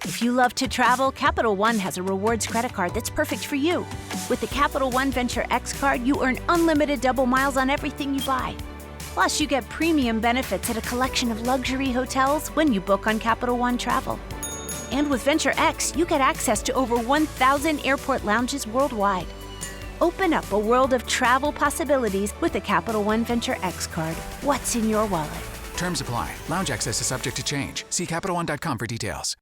If you love to travel, Capital One has a rewards credit card that's perfect for you. With the Capital One Venture X card, you earn unlimited double miles on everything you buy. Plus, you get premium benefits at a collection of luxury hotels when you book on Capital One Travel. And with Venture X, you get access to over 1,000 airport lounges worldwide. Open up a world of travel possibilities with the Capital One Venture X card. What's in your wallet? Terms apply. Lounge access is subject to change. See CapitalOne.com for details.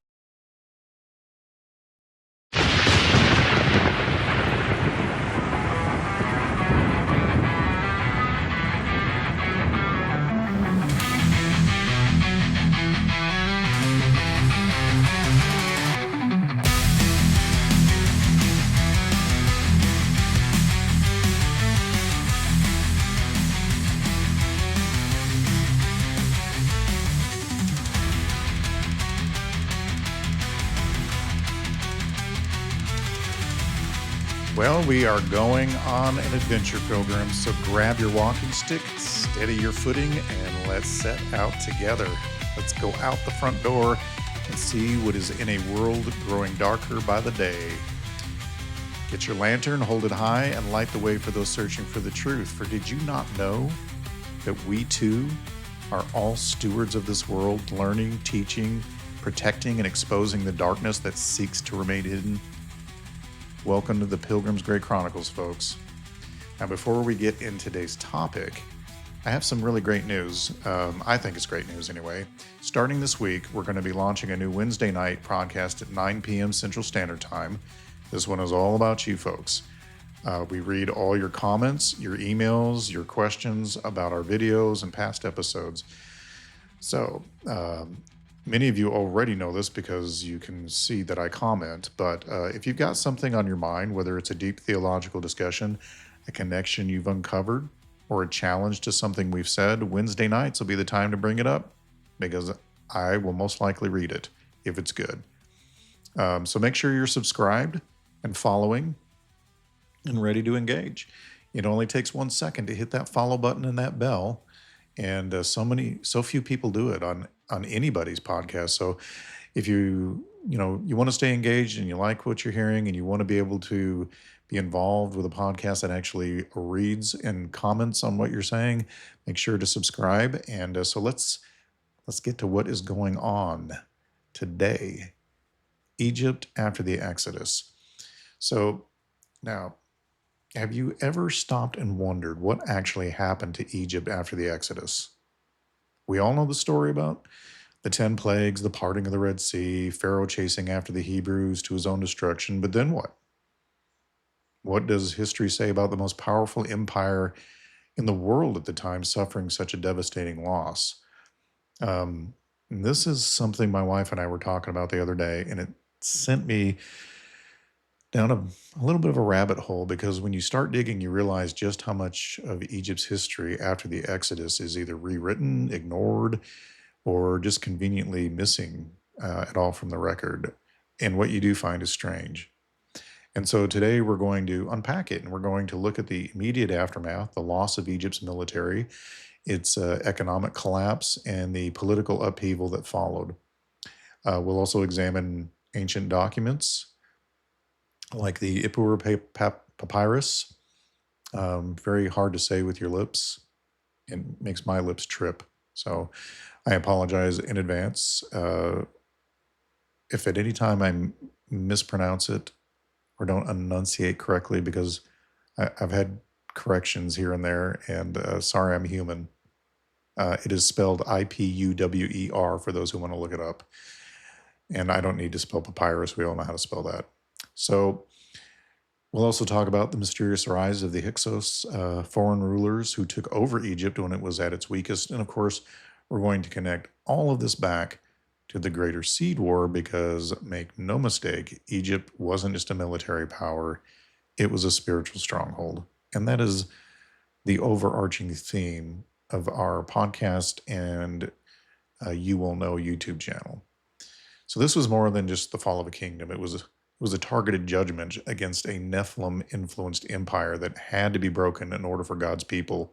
Well, we are going on an adventure, pilgrims, so grab your walking stick, steady your footing, and let's set out together. Let's go out the front door and see what is in a world growing darker by the day. Get your lantern, hold it high, and light the way for those searching for the truth. For did you not know that we too are all stewards of this world, learning, teaching, protecting, and exposing the darkness that seeks to remain hidden? Welcome to the Pilgrim's Great Chronicles, folks. Now, before we get into today's topic, I have some really great news. I think it's great news anyway. Starting this week, we're going to be launching a new Wednesday night podcast at 9 p.m. Central Standard Time. This one is all about you folks. We read all your comments, your emails, your questions about our videos and past episodes. So, many of you already know this because you can see that I comment, but if you've got something on your mind, whether it's a deep theological discussion, a connection you've uncovered, or a challenge to something we've said, Wednesday nights will be the time to bring it up because I will most likely read it if it's good. So make sure you're subscribed and following and ready to engage. It only takes 1 second to hit that follow button and that bell. And so few people do it on anybody's podcast. So if you want to stay engaged and you like what you're hearing and you want to be able to be involved with a podcast that actually reads and comments on what you're saying, make sure to subscribe. And so let's get to what is going on today. Egypt after the Exodus. So now, have you ever stopped and wondered what actually happened to Egypt after the Exodus? We all know the story about the 10 plagues, the parting of the Red Sea, Pharaoh chasing after the Hebrews to his own destruction. But then what? What does history say about the most powerful empire in the world at the time suffering such a devastating loss? This is something my wife and I were talking about the other day, and it sent me down a little bit of a rabbit hole, because when you start digging, you realize just how much of Egypt's history after the Exodus is either rewritten, ignored, or just conveniently missing at all from the record. And what you do find is strange. And so today we're going to unpack it, and we're going to look at the immediate aftermath, the loss of Egypt's military, its economic collapse, and the political upheaval that followed. We'll also examine ancient documents, like the Ipuwer papyrus. Very hard to say with your lips. It makes my lips trip. So I apologize in advance if at any time I mispronounce it or don't enunciate correctly, because I've had corrections here and there, and sorry, I'm human. It is spelled Ipuwer for those who want to look it up. And I don't need to spell papyrus. We all know how to spell that. So we'll also talk about the mysterious rise of the Hyksos, foreign rulers who took over Egypt when it was at its weakest. And of course, we're going to connect all of this back to the Greater Seed War, because make no mistake, Egypt wasn't just a military power, it was a spiritual stronghold. And that is the overarching theme of our podcast and You Will Know YouTube channel. So this was more than just the fall of a kingdom. It was a targeted judgment against a Nephilim-influenced empire that had to be broken in order for God's people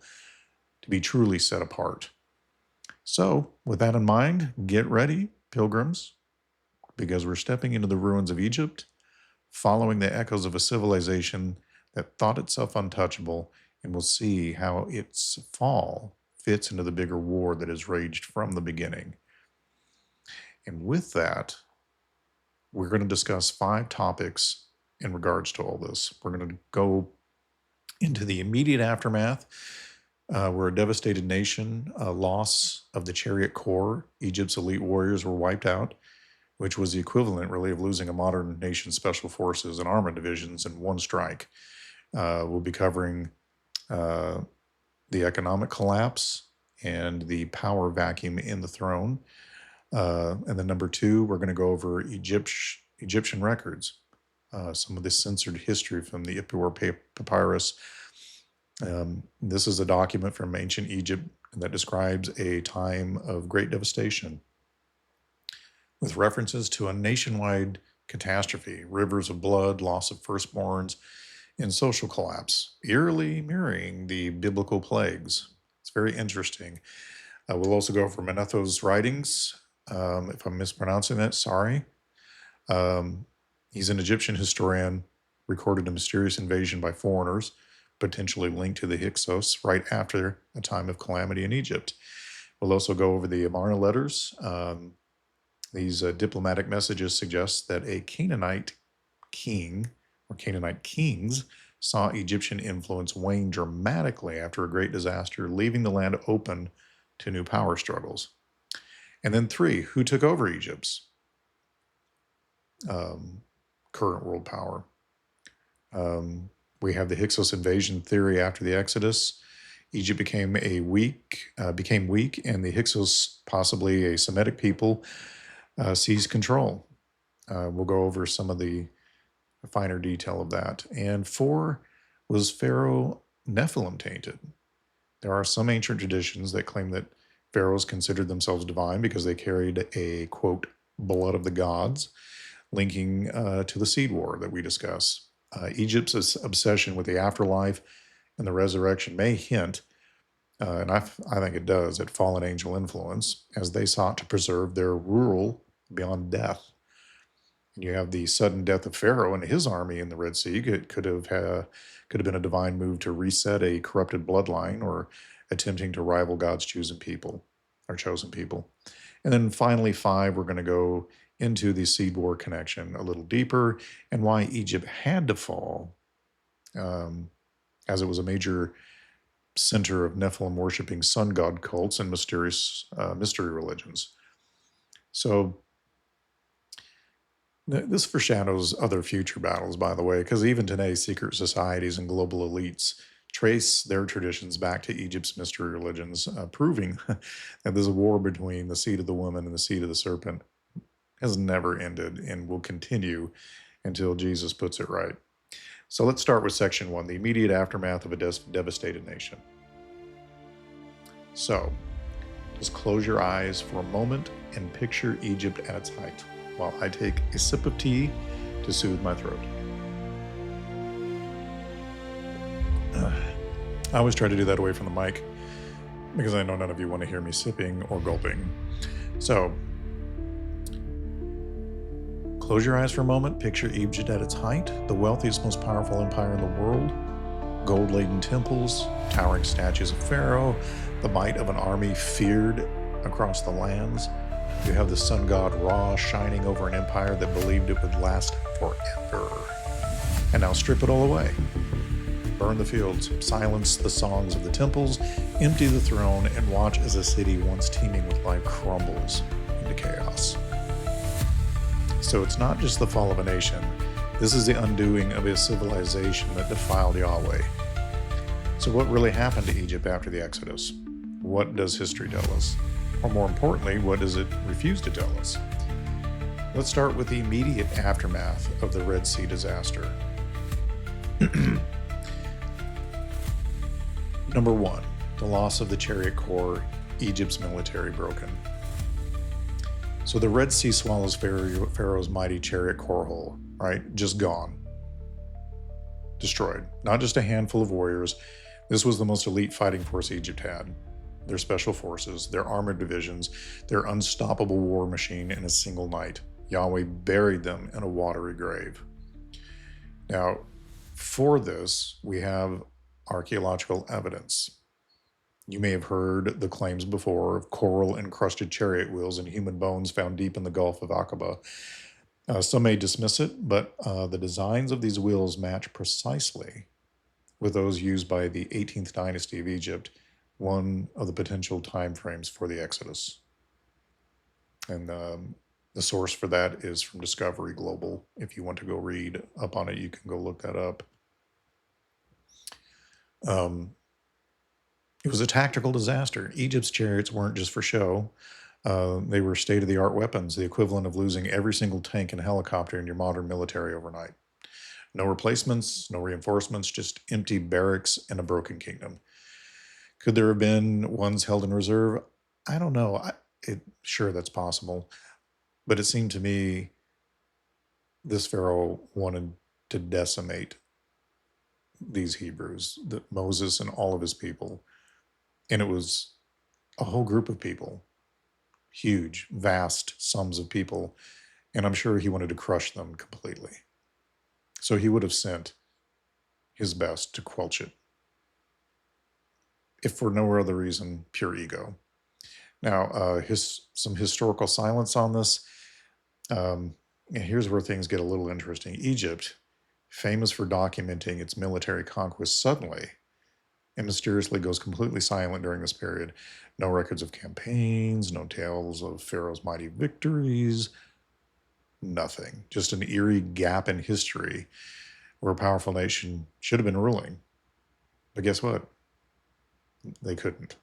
to be truly set apart. So, with that in mind, get ready, pilgrims. because we're stepping into the ruins of Egypt, following the echoes of a civilization that thought itself untouchable, and we'll see how its fall fits into the bigger war that has raged from the beginning. And with that, we're going to discuss 5 topics in regards to all this. We're going to go into the immediate aftermath. We're a devastated nation, a loss of the chariot corps. Egypt's elite warriors were wiped out, which was the equivalent, really, of losing a modern nation's special forces and armored divisions in one strike. We'll be covering the economic collapse and the power vacuum in the throne. And then number 2, we're going to go over Egyptian records, some of the censored history from the Ipuwer Papyrus. This is a document from ancient Egypt that describes a time of great devastation with references to a nationwide catastrophe, rivers of blood, loss of firstborns, and social collapse, eerily mirroring the biblical plagues. It's very interesting. We'll also go over Manetho's writings. If I'm mispronouncing that, sorry. He's an Egyptian historian, recorded a mysterious invasion by foreigners, potentially linked to the Hyksos, right after a time of calamity in Egypt. We'll also go over the Amarna letters. These diplomatic messages suggest that a Canaanite king, or Canaanite kings, saw Egyptian influence wane dramatically after a great disaster, leaving the land open to new power struggles. And then 3, who took over Egypt's current world power? We have the Hyksos invasion theory after the Exodus. Egypt became weak, and the Hyksos, possibly a Semitic people, seized control. We'll go over some of the finer detail of that. And 4, was Pharaoh Nephilim tainted? There are some ancient traditions that claim that pharaohs considered themselves divine because they carried a, quote, blood of the gods, linking to the seed war that we discuss. Egypt's obsession with the afterlife and the resurrection may hint, and I think it does, at fallen angel influence, as they sought to preserve their rule beyond death. And you have the sudden death of Pharaoh and his army in the Red Sea. It could have been a divine move to reset a corrupted bloodline, or attempting to rival God's chosen people. And then finally, 5, we're going to go into the seed war connection a little deeper, and why Egypt had to fall, as it was a major center of Nephilim worshiping sun god cults and mystery religions. So this foreshadows other future battles, by the way, because even today, secret societies and global elites trace their traditions back to Egypt's mystery religions, proving that there's a war between the seed of the woman and the seed of the serpent has never ended and will continue until Jesus puts it right. So let's start with section 1, the immediate aftermath of a devastated nation. So, just close your eyes for a moment and picture Egypt at its height, while I take a sip of tea to soothe my throat. I always try to do that away from the mic, because I know none of you want to hear me sipping or gulping. So, close your eyes for a moment, picture Egypt at its height, the wealthiest, most powerful empire in the world, gold-laden temples, towering statues of Pharaoh, the might of an army feared across the lands. You have the sun god Ra shining over an empire that believed it would last forever. And now strip it all away. Burn the fields, silence the songs of the temples, empty the throne, and watch as a city once teeming with life crumbles into chaos. So it's not just the fall of a nation. This is the undoing of a civilization that defiled Yahweh. So what really happened to Egypt after the Exodus? What does history tell us? Or more importantly, what does it refuse to tell us? Let's start with the immediate aftermath of the Red Sea disaster. Number 1, the loss of the chariot corps, Egypt's military broken. So the Red Sea swallows Pharaoh's mighty chariot corps whole, right? Just gone. Destroyed. Not just a handful of warriors. This was the most elite fighting force Egypt had. Their special forces, their armored divisions, their unstoppable war machine in a single night. Yahweh buried them in a watery grave. Now, for this, we have archaeological evidence. You may have heard the claims before of coral-encrusted chariot wheels and human bones found deep in the Gulf of Aqaba. Some may dismiss it, but the designs of these wheels match precisely with those used by the 18th dynasty of Egypt, one of the potential timeframes for the Exodus. And the source for that is from Discovery Global. If you want to go read up on it, you can go look that up. It was a tactical disaster. Egypt's chariots weren't just for show. They were state-of-the-art weapons, the equivalent of losing every single tank and helicopter in your modern military overnight. No replacements, no reinforcements, just empty barracks and a broken kingdom. Could there have been ones held in reserve? I don't know. Sure, that's possible. But it seemed to me this Pharaoh wanted to decimate these Hebrews, Moses and all of his people. And it was a whole group of people, huge, vast sums of people. And I'm sure he wanted to crush them completely. So he would have sent his best to quelch it, if for no other reason, pure ego. Now, some historical silence on this. And here's where things get a little interesting. Egypt, famous for documenting its military conquest, suddenly and mysteriously goes completely silent during this period. No records of campaigns, no tales of Pharaoh's mighty victories, nothing. Just an eerie gap in history where a powerful nation should have been ruling. But guess what? They couldn't.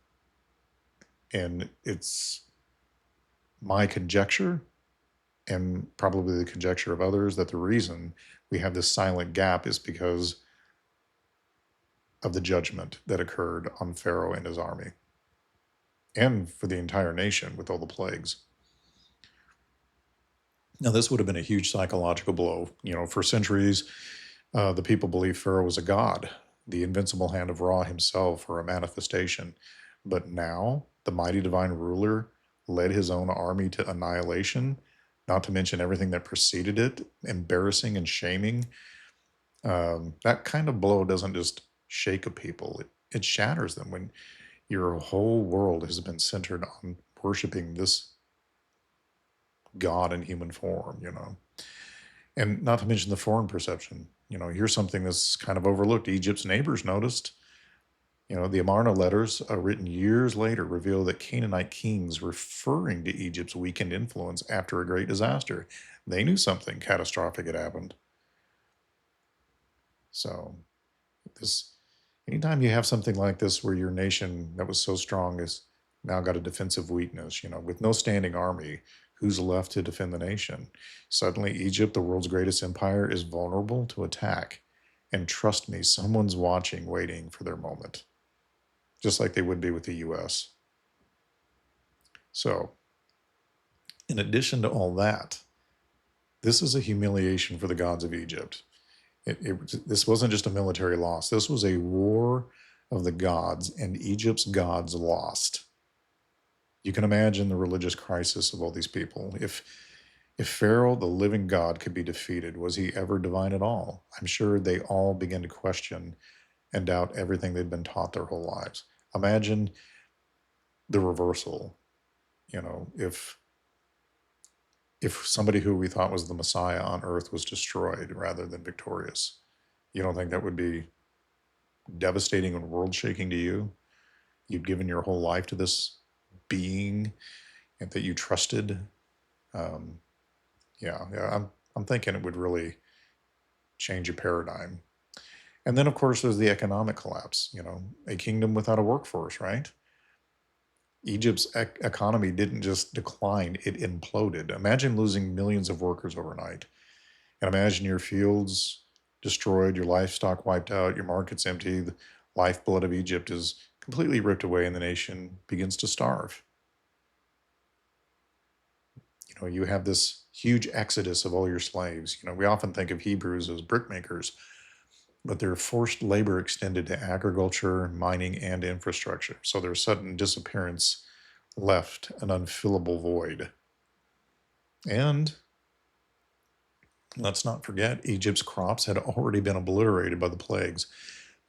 And it's my conjecture, and probably the conjecture of others, that the reason we have this silent gap is because of the judgment that occurred on Pharaoh and his army, and for the entire nation with all the plagues. Now, this would have been a huge psychological blow. For centuries, the people believed Pharaoh was a god, the invincible hand of Ra himself, or a manifestation. But now, the mighty divine ruler led his own army to annihilation, not to mention everything that preceded it, embarrassing and shaming. That kind of blow doesn't just shake a people, it shatters them when your whole world has been centered on worshiping this God in human form, And not to mention the foreign perception. Here's something that's kind of overlooked. Egypt's neighbors noticed. The Amarna letters, written years later, reveal that Canaanite kings referring to Egypt's weakened influence after a great disaster. They knew something catastrophic had happened. So, anytime you have something like this where your nation that was so strong has now got a defensive weakness, with no standing army, who's left to defend the nation? Suddenly, Egypt, the world's greatest empire, is vulnerable to attack. And trust me, someone's watching, waiting for their moment, just like they would be with the U.S. So, in addition to all that, this is a humiliation for the gods of Egypt. This wasn't just a military loss. This was a war of the gods, and Egypt's gods lost. You can imagine the religious crisis of all these people. If Pharaoh, the living God, could be defeated, was he ever divine at all? I'm sure they all began to question and doubt everything they'd been taught their whole lives. Imagine the reversal. If somebody who we thought was the Messiah on earth was destroyed rather than victorious, you don't think that would be devastating and world-shaking to you? You'd given your whole life to this being and that you trusted. I'm thinking it would really change your paradigm. And then, of course, there's the economic collapse. A kingdom without a workforce, right? Egypt's economy didn't just decline, it imploded. Imagine losing millions of workers overnight. And imagine your fields destroyed, your livestock wiped out, your markets empty, the lifeblood of Egypt is completely ripped away, and the nation begins to starve. You have this huge exodus of all your slaves. We often think of Hebrews as brickmakers, but their forced labor extended to agriculture, mining, and infrastructure. So their sudden disappearance left an unfillable void. And Let's not forget, Egypt's crops had already been obliterated by the plagues.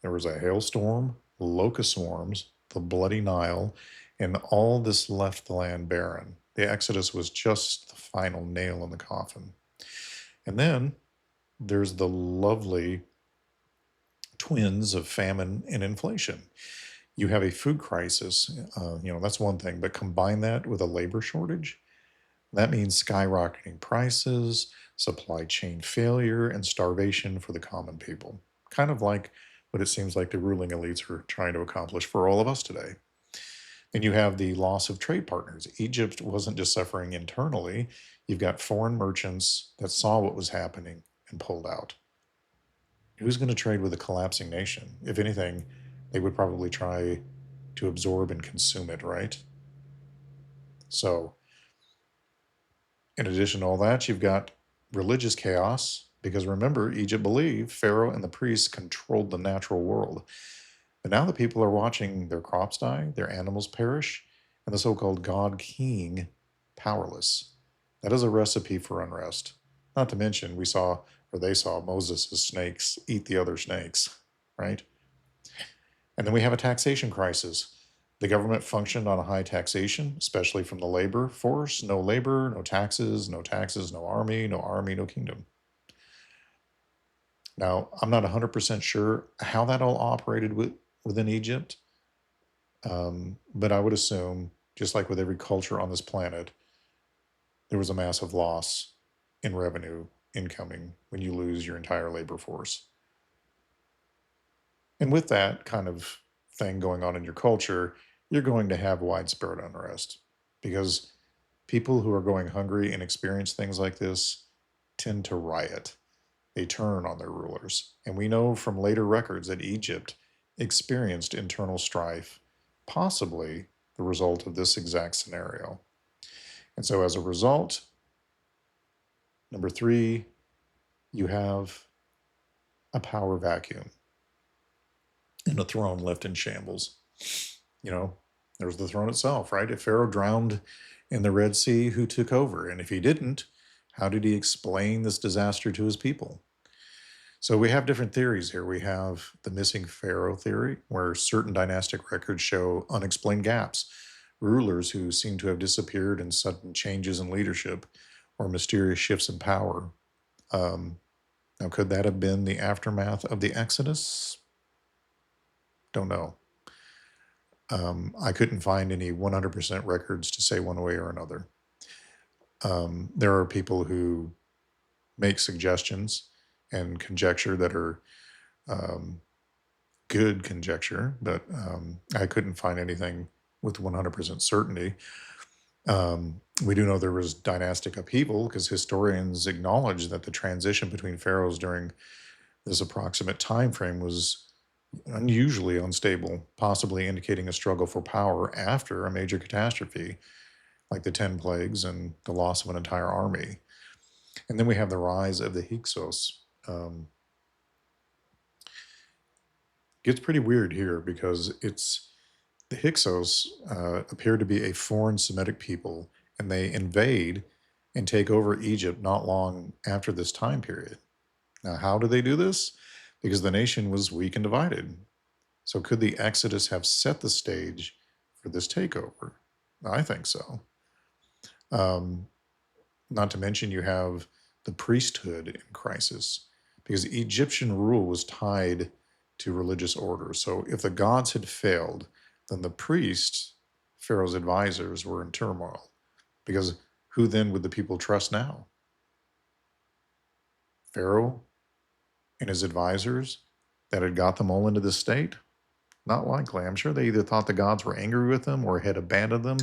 There was a hailstorm, locust swarms, the bloody Nile, and all this left the land barren. The Exodus was just the final nail in the coffin. And then there's the lovely twins of famine and inflation. You have a food crisis, that's one thing, but combine that with a labor shortage, that means skyrocketing prices, supply chain failure, and starvation for the common people. Kind of like what it seems like the ruling elites are trying to accomplish for all of us today. Then you have the loss of trade partners. Egypt wasn't just suffering internally, you've got foreign merchants that saw what was happening and pulled out. Who's going to trade with a collapsing nation? If anything, they would probably try to absorb and consume it, right? So, in addition to all that, you've got religious chaos, because remember, Egypt believed Pharaoh and the priests controlled the natural world. But now the people are watching their crops die, their animals perish, and the so-called God King powerless. That is a recipe for unrest. Not to mention, they saw Moses' snakes eat the other snakes, right? And then we have a taxation crisis. The government functioned on a high taxation, especially from the labor force. No labor, no taxes, no taxes, no army, no kingdom. Now, I'm not 100% sure how that all operated within Egypt, but I would assume, just like with every culture on this planet, there was a massive loss in revenue incoming when you lose your entire labor force. And with that kind of thing going on in your culture, you're going to have widespread unrest, because people who are going hungry and experience things like this tend to riot. They turn on their rulers. And we know from later records that Egypt experienced internal strife, possibly the result of this exact scenario. And so as a result, number 3, you have a power vacuum and a throne left in shambles. There's the throne itself, right? If Pharaoh drowned in the Red Sea, who took over? And if he didn't, how did he explain this disaster to his people? So we have different theories here. We have the missing Pharaoh theory, where certain dynastic records show unexplained gaps, rulers who seem to have disappeared, and sudden changes in leadership or mysterious shifts in power. Now, could that have been the aftermath of the Exodus? Don't know. I couldn't find any 100% records to say one way or another. There are people who make suggestions and conjecture that are good conjecture, but I couldn't find anything with 100% certainty. We do know there was dynastic upheaval, because historians acknowledge that the transition between pharaohs during this approximate time frame was unusually unstable, possibly indicating a struggle for power after a major catastrophe like the 10 plagues and the loss of an entire army. And then we have the rise of the Hyksos. Gets pretty weird here, because the Hyksos appear to be a foreign Semitic people, and they invade and take over Egypt not long after this time period. Now, how do they do this? Because the nation was weak and divided. So could the Exodus have set the stage for this takeover? I think so. Not to mention, you have the priesthood in crisis, because Egyptian rule was tied to religious order. So if the gods had failed, then the priests, Pharaoh's advisors, were in turmoil, because who then would the people trust now? Pharaoh and his advisors that had got them all into this state? Not likely. I'm sure they either thought the gods were angry with them or had abandoned them,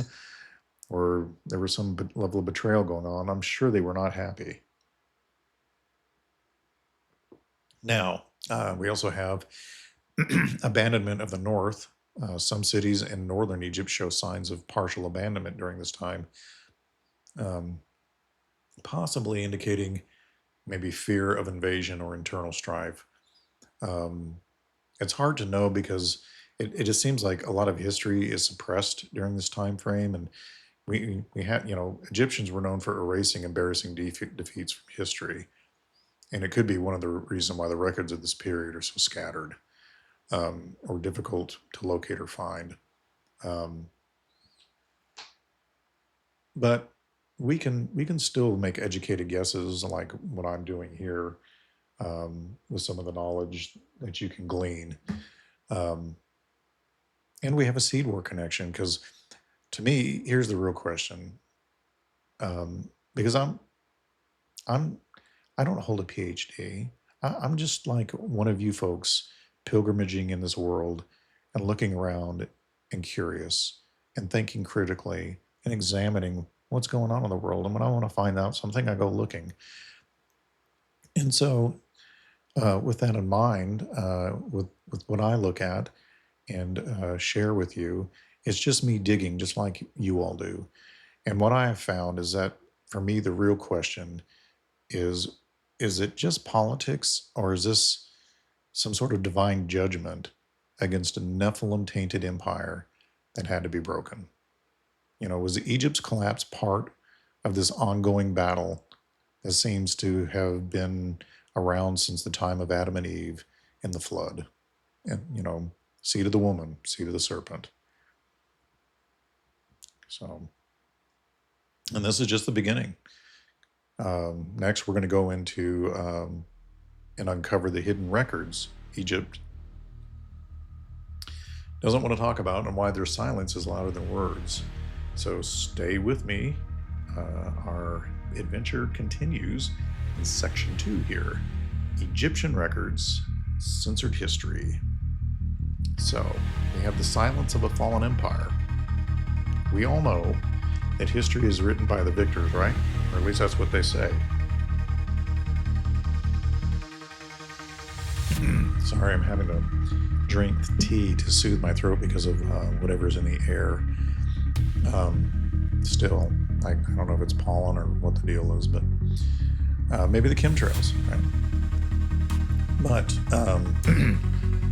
or there was some level of betrayal going on. I'm sure they were not happy. Now, we also have abandonment of the north. Some cities in northern Egypt show signs of partial abandonment during this time, possibly indicating maybe fear of invasion or internal strife. It's hard to know, because it just seems like a lot of history is suppressed during this time frame, and we had, Egyptians were known for erasing embarrassing defeats from history. And it could be one of the reasons why the records of this period are so scattered, or difficult to locate or find. But we can still make educated guesses like what I'm doing here, with some of the knowledge that you can glean. And we have a seed war connection because, to me, here's the real question. Because I'm I don't hold a PhD. I'm just like one of you folks pilgrimaging in this world and looking around and curious and thinking critically and examining what's going on in the world. And when I want to find out something, I go looking. And so, with that in mind, with what I look at and share with you, it's just me digging, just like you all do. And what I have found is that for me, the real question is it just politics, or is this some sort of divine judgment against a Nephilim tainted empire that had to be broken? Was Egypt's collapse part of this ongoing battle that seems to have been around since the time of Adam and Eve in the flood? And, seed of the woman, seed of the serpent. So, and this is just the beginning. Next, we're going to go into and uncover the hidden records Egypt doesn't want to talk about, and why their silence is louder than words. So stay with me. Our adventure continues in section 2 here. Egyptian records, censored history. So we have the silence of a fallen empire. We all know that history is written by the victors, right? Or at least that's what they say. Sorry, I'm having to drink tea to soothe my throat because of whatever's in the air. Still, I don't know if it's pollen or what the deal is, but maybe the chemtrails, right? But,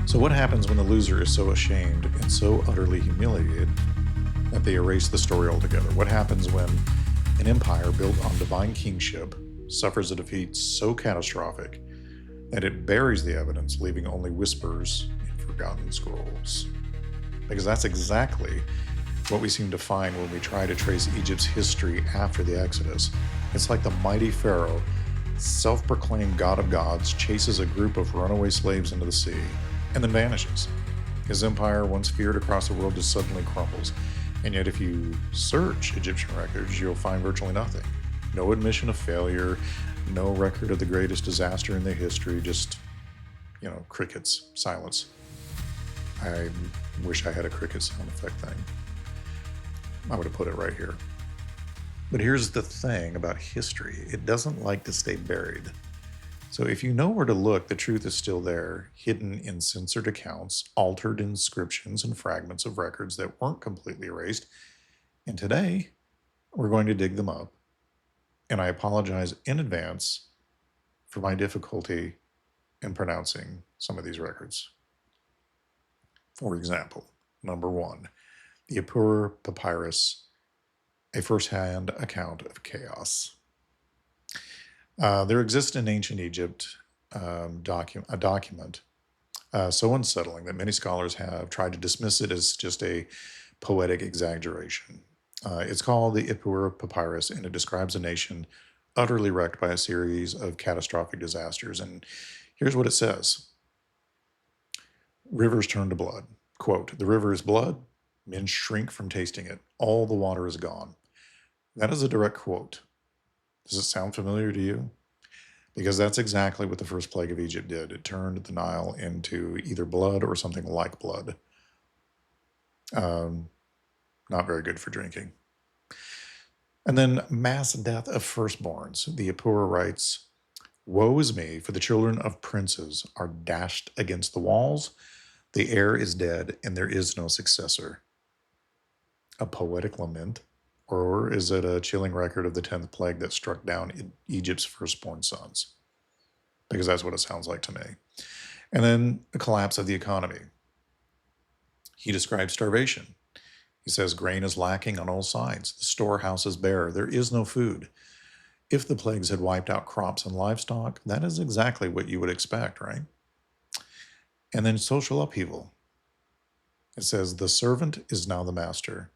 so what happens when the loser is so ashamed and so utterly humiliated that they erase the story altogether? What happens when an empire built on divine kingship suffers a defeat so catastrophic that it buries the evidence, leaving only whispers in forgotten scrolls? Because that's exactly what we seem to find when we try to trace Egypt's history after the Exodus. It's like the mighty Pharaoh, self-proclaimed god of gods, chases a group of runaway slaves into the sea and then vanishes. His empire, once feared across the world, just suddenly crumbles. And yet if you search Egyptian records, you'll find virtually nothing. No admission of failure, no record of the greatest disaster in their history, just, crickets, silence. I wish I had a cricket sound effect thing. I would have put it right here. But here's the thing about history. It doesn't like to stay buried. So if you know where to look, the truth is still there, hidden in censored accounts, altered inscriptions, and fragments of records that weren't completely erased. And today, we're going to dig them up. And I apologize in advance for my difficulty in pronouncing some of these records. For example, number 1, the Apur Papyrus, a first-hand account of chaos. There exists in ancient Egypt a document so unsettling that many scholars have tried to dismiss it as just a poetic exaggeration. It's called the Ipuwer Papyrus, and it describes a nation utterly wrecked by a series of catastrophic disasters. And here's what it says. Rivers turn to blood. Quote, "The river is blood. Men shrink from tasting it. All the water is gone." That is a direct quote. Does it sound familiar to you? Because that's exactly what the first plague of Egypt did. It turned the Nile into either blood or something like blood. Not very good for drinking. And then mass death of firstborns. The Apura writes, "Woe is me, for the children of princes are dashed against the walls. The heir is dead, and there is no successor." A poetic lament? Or is it a chilling record of the 10th plague that struck down Egypt's firstborn sons? Because that's what it sounds like to me. And then the collapse of the economy. He describes starvation. He says grain is lacking on all sides. The storehouse is bare. There is no food. if the plagues had wiped out crops and livestock, that is exactly what you would expect, right? And then social upheaval. It says, the servant is now the master.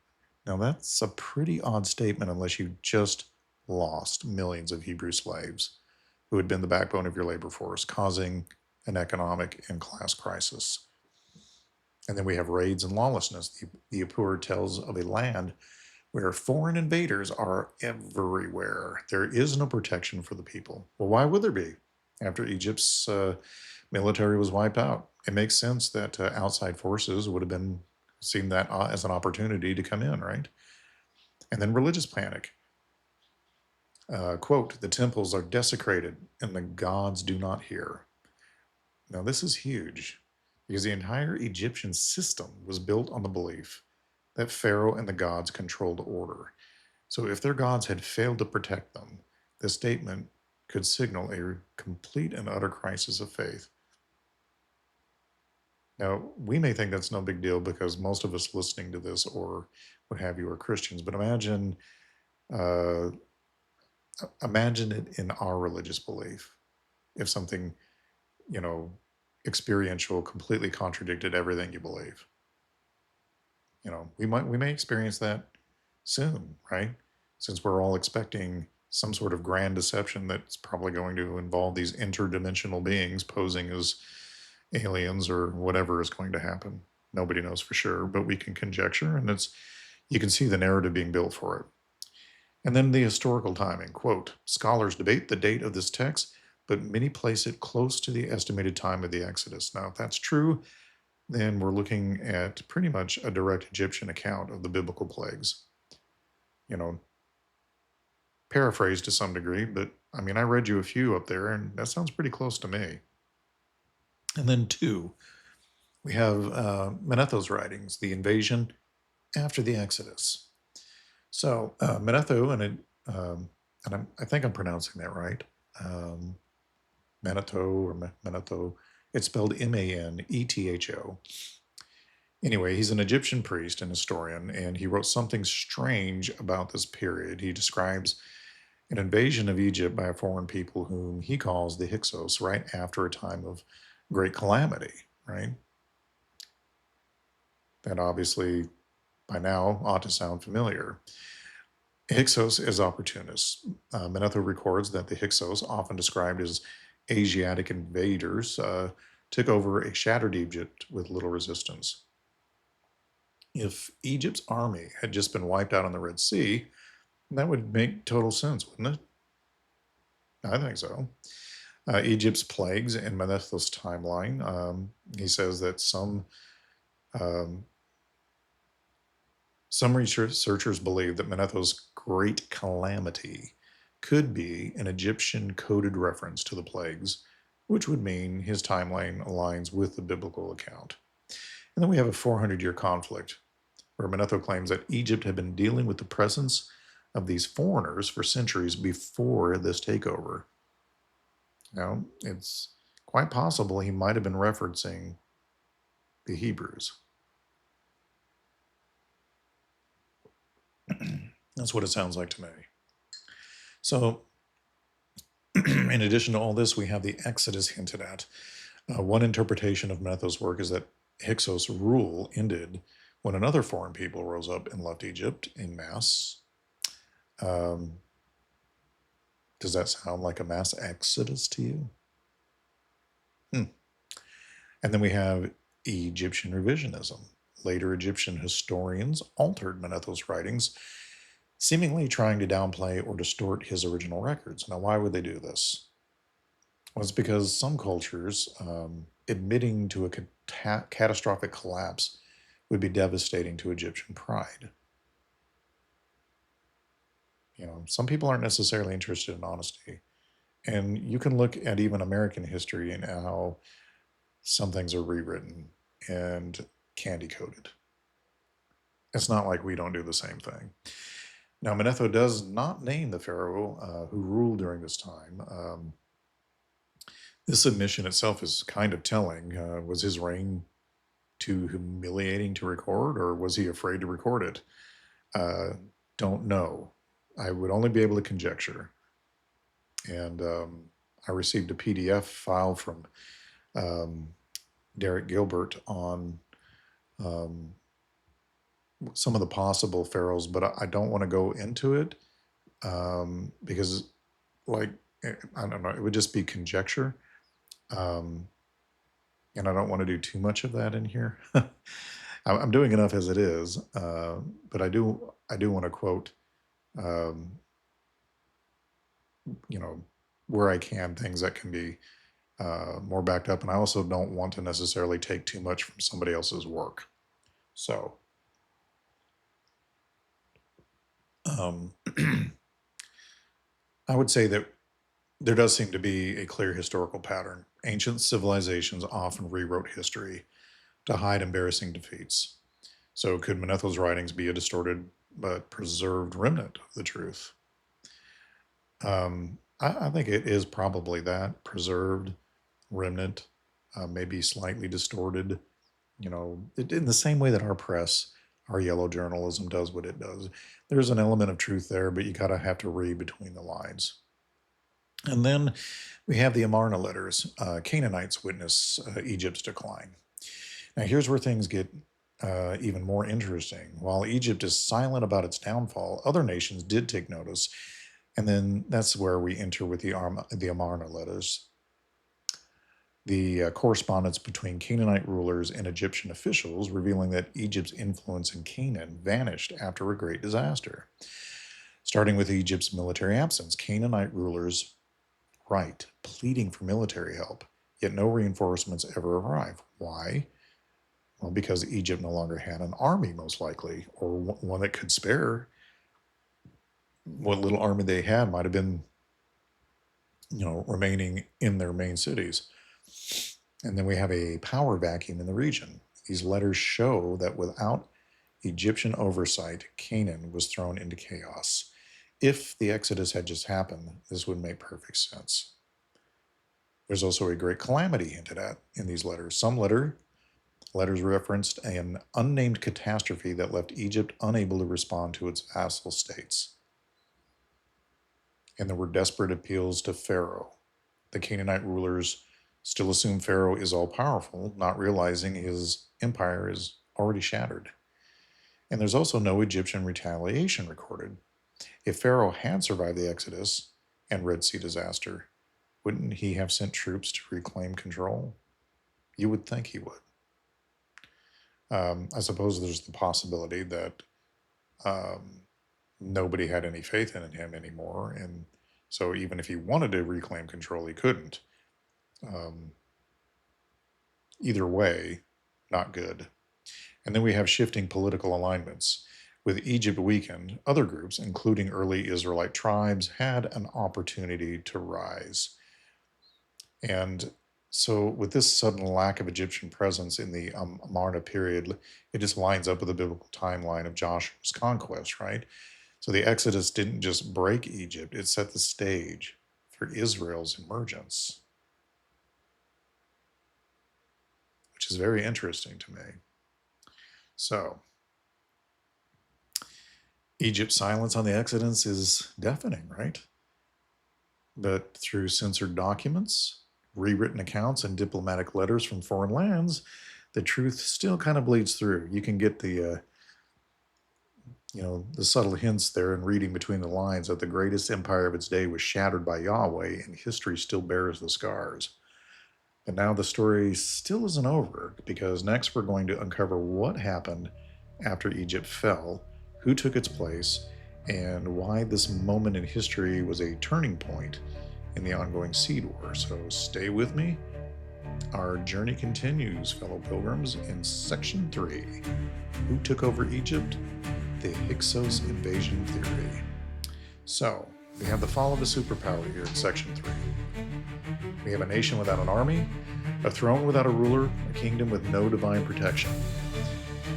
Now, that's a pretty odd statement unless you just lost millions of Hebrew slaves who had been the backbone of your labor force, causing an economic and class crisis. And then we have raids and lawlessness. The Apur tells of a land where foreign invaders are everywhere. There is no protection for the people. Well, why would there be? After Egypt's military was wiped out, it makes sense that outside forces would have been seen that as an opportunity to come in, right? And then religious panic. Quote, the temples are desecrated and the gods do not hear. Now, this is huge because the entire Egyptian system was built on the belief that Pharaoh and the gods controlled order. So if their gods had failed to protect them, this statement could signal a complete and utter crisis of faith. Now, we may think that's no big deal because most of us listening to this or what have you are Christians, but imagine it in our religious belief. If something, experiential completely contradicted everything you believe. We may experience that soon, right? Since we're all expecting some sort of grand deception that's probably going to involve these interdimensional beings posing as aliens or whatever is going to happen. Nobody knows for sure, but we can conjecture, and you can see the narrative being built for it. And then the historical timing. Quote, scholars debate the date of this text, but many place it close to the estimated time of the Exodus. Now, if that's true, then we're looking at pretty much a direct Egyptian account of the biblical plagues. Paraphrased to some degree, but I read you a few up there, and that sounds pretty close to me. And then 2, we have Manetho's writings, the invasion after the Exodus. So Manetho, and I think I'm pronouncing that right, Manetho, it's spelled Manetho. Anyway, he's an Egyptian priest and historian, and he wrote something strange about this period. He describes an invasion of Egypt by a foreign people whom he calls the Hyksos, right after a time of great calamity, right? That obviously by now ought to sound familiar. Hyksos is opportunists. Manetho records that the Hyksos, often described as Asiatic invaders, took over a shattered Egypt with little resistance. If Egypt's army had just been wiped out on the Red Sea, that would make total sense, wouldn't it? I think so. Egypt's plagues in Manetho's timeline. He says that some researchers believe that Manetho's great calamity could be an Egyptian coded reference to the plagues, which would mean his timeline aligns with the biblical account. And then we have a 400-year conflict where Manetho claims that Egypt had been dealing with the presence of these foreigners for centuries before this takeover. Now, it's quite possible he might have been referencing the Hebrews. That's what it sounds like to me. So, in addition to all this, we have the Exodus hinted at. One interpretation of Manetho's work is that Hyksos' rule ended when another foreign people rose up and left Egypt en masse. Does that sound like a mass exodus to you? And then we have Egyptian revisionism. Later Egyptian historians altered Manetho's writings, seemingly trying to downplay or distort his original records. Now, why would they do this? Well, it's because some cultures, admitting to a catastrophic collapse would be devastating to Egyptian pride. Some people aren't necessarily interested in honesty. And you can look at even American history and how some things are rewritten and candy-coated. It's not like we don't do the same thing. Now, Manetho does not name the Pharaoh who ruled during this time. This admission itself is kind of telling. Was his reign too humiliating to record, or was he afraid to record it? Don't know. I would only be able to conjecture. And I received a PDF file from Derek Gilbert on some of the possible pharaohs, but I don't want to go into it because, like, I don't know, it would just be conjecture. And I don't want to do too much of that in here. I'm doing enough as it is, but I do want to quote, where I can, things that can be more backed up, and I also don't want to necessarily take too much from somebody else's work. So, I would say that there does seem to be a clear historical pattern. Ancient civilizations often rewrote history to hide embarrassing defeats. So could Manetho's writings be a distorted but preserved remnant of the truth? I think it is probably that preserved remnant, maybe slightly distorted, in the same way that our press, our yellow journalism does what it does. There's an element of truth there, but you gotta have to read between the lines. And then we have the Amarna letters. Canaanites witness Egypt's decline. Now here's where things get even more interesting. While Egypt is silent about its downfall, other nations did take notice. And then that's where we enter with the Amarna letters. The correspondence between Canaanite rulers and Egyptian officials revealing that Egypt's influence in Canaan vanished after a great disaster. Starting with Egypt's military absence, Canaanite rulers write, pleading for military help, yet no reinforcements ever arrive. Why? Well, because Egypt no longer had an army, most likely, or one that could spare. What little army they had might have been, remaining in their main cities. And then we have a power vacuum in the region. These letters show that without Egyptian oversight, Canaan was thrown into chaos. If the Exodus had just happened, this would make perfect sense. There's also a great calamity hinted at in these letters. Some letters referenced an unnamed catastrophe that left Egypt unable to respond to its vassal states. And there were desperate appeals to Pharaoh. The Canaanite rulers still assume Pharaoh is all-powerful, not realizing his empire is already shattered. And there's also no Egyptian retaliation recorded. If Pharaoh had survived the Exodus and Red Sea disaster, wouldn't he have sent troops to reclaim control? You would think he would. I suppose there's the possibility that nobody had any faith in him anymore, and so even if he wanted to reclaim control, he couldn't. Either way, not good. And then we have shifting political alignments. With Egypt weakened, other groups, including early Israelite tribes, had an opportunity to rise. And so with this sudden lack of Egyptian presence in the Amarna period, it just lines up with the biblical timeline of Joshua's conquest, right? So the Exodus didn't just break Egypt, it set the stage for Israel's emergence, which is very interesting to me. So, Egypt's silence on the Exodus is deafening, right? But through censored documents, rewritten accounts, and diplomatic letters from foreign lands, the truth still kind of bleeds through. You can get the subtle hints there in reading between the lines that the greatest empire of its day was shattered by Yahweh, and history still bears the scars. But now the story still isn't over, because next we're going to uncover what happened after Egypt fell, who took its place, and why this moment in history was a turning point in the ongoing seed war. So stay with me. Our journey continues, fellow pilgrims, in Section 3. Who took over Egypt? The Hyksos invasion theory. So, we have the fall of a superpower here in Section 3. We have a nation without an army, a throne without a ruler, a kingdom with no divine protection.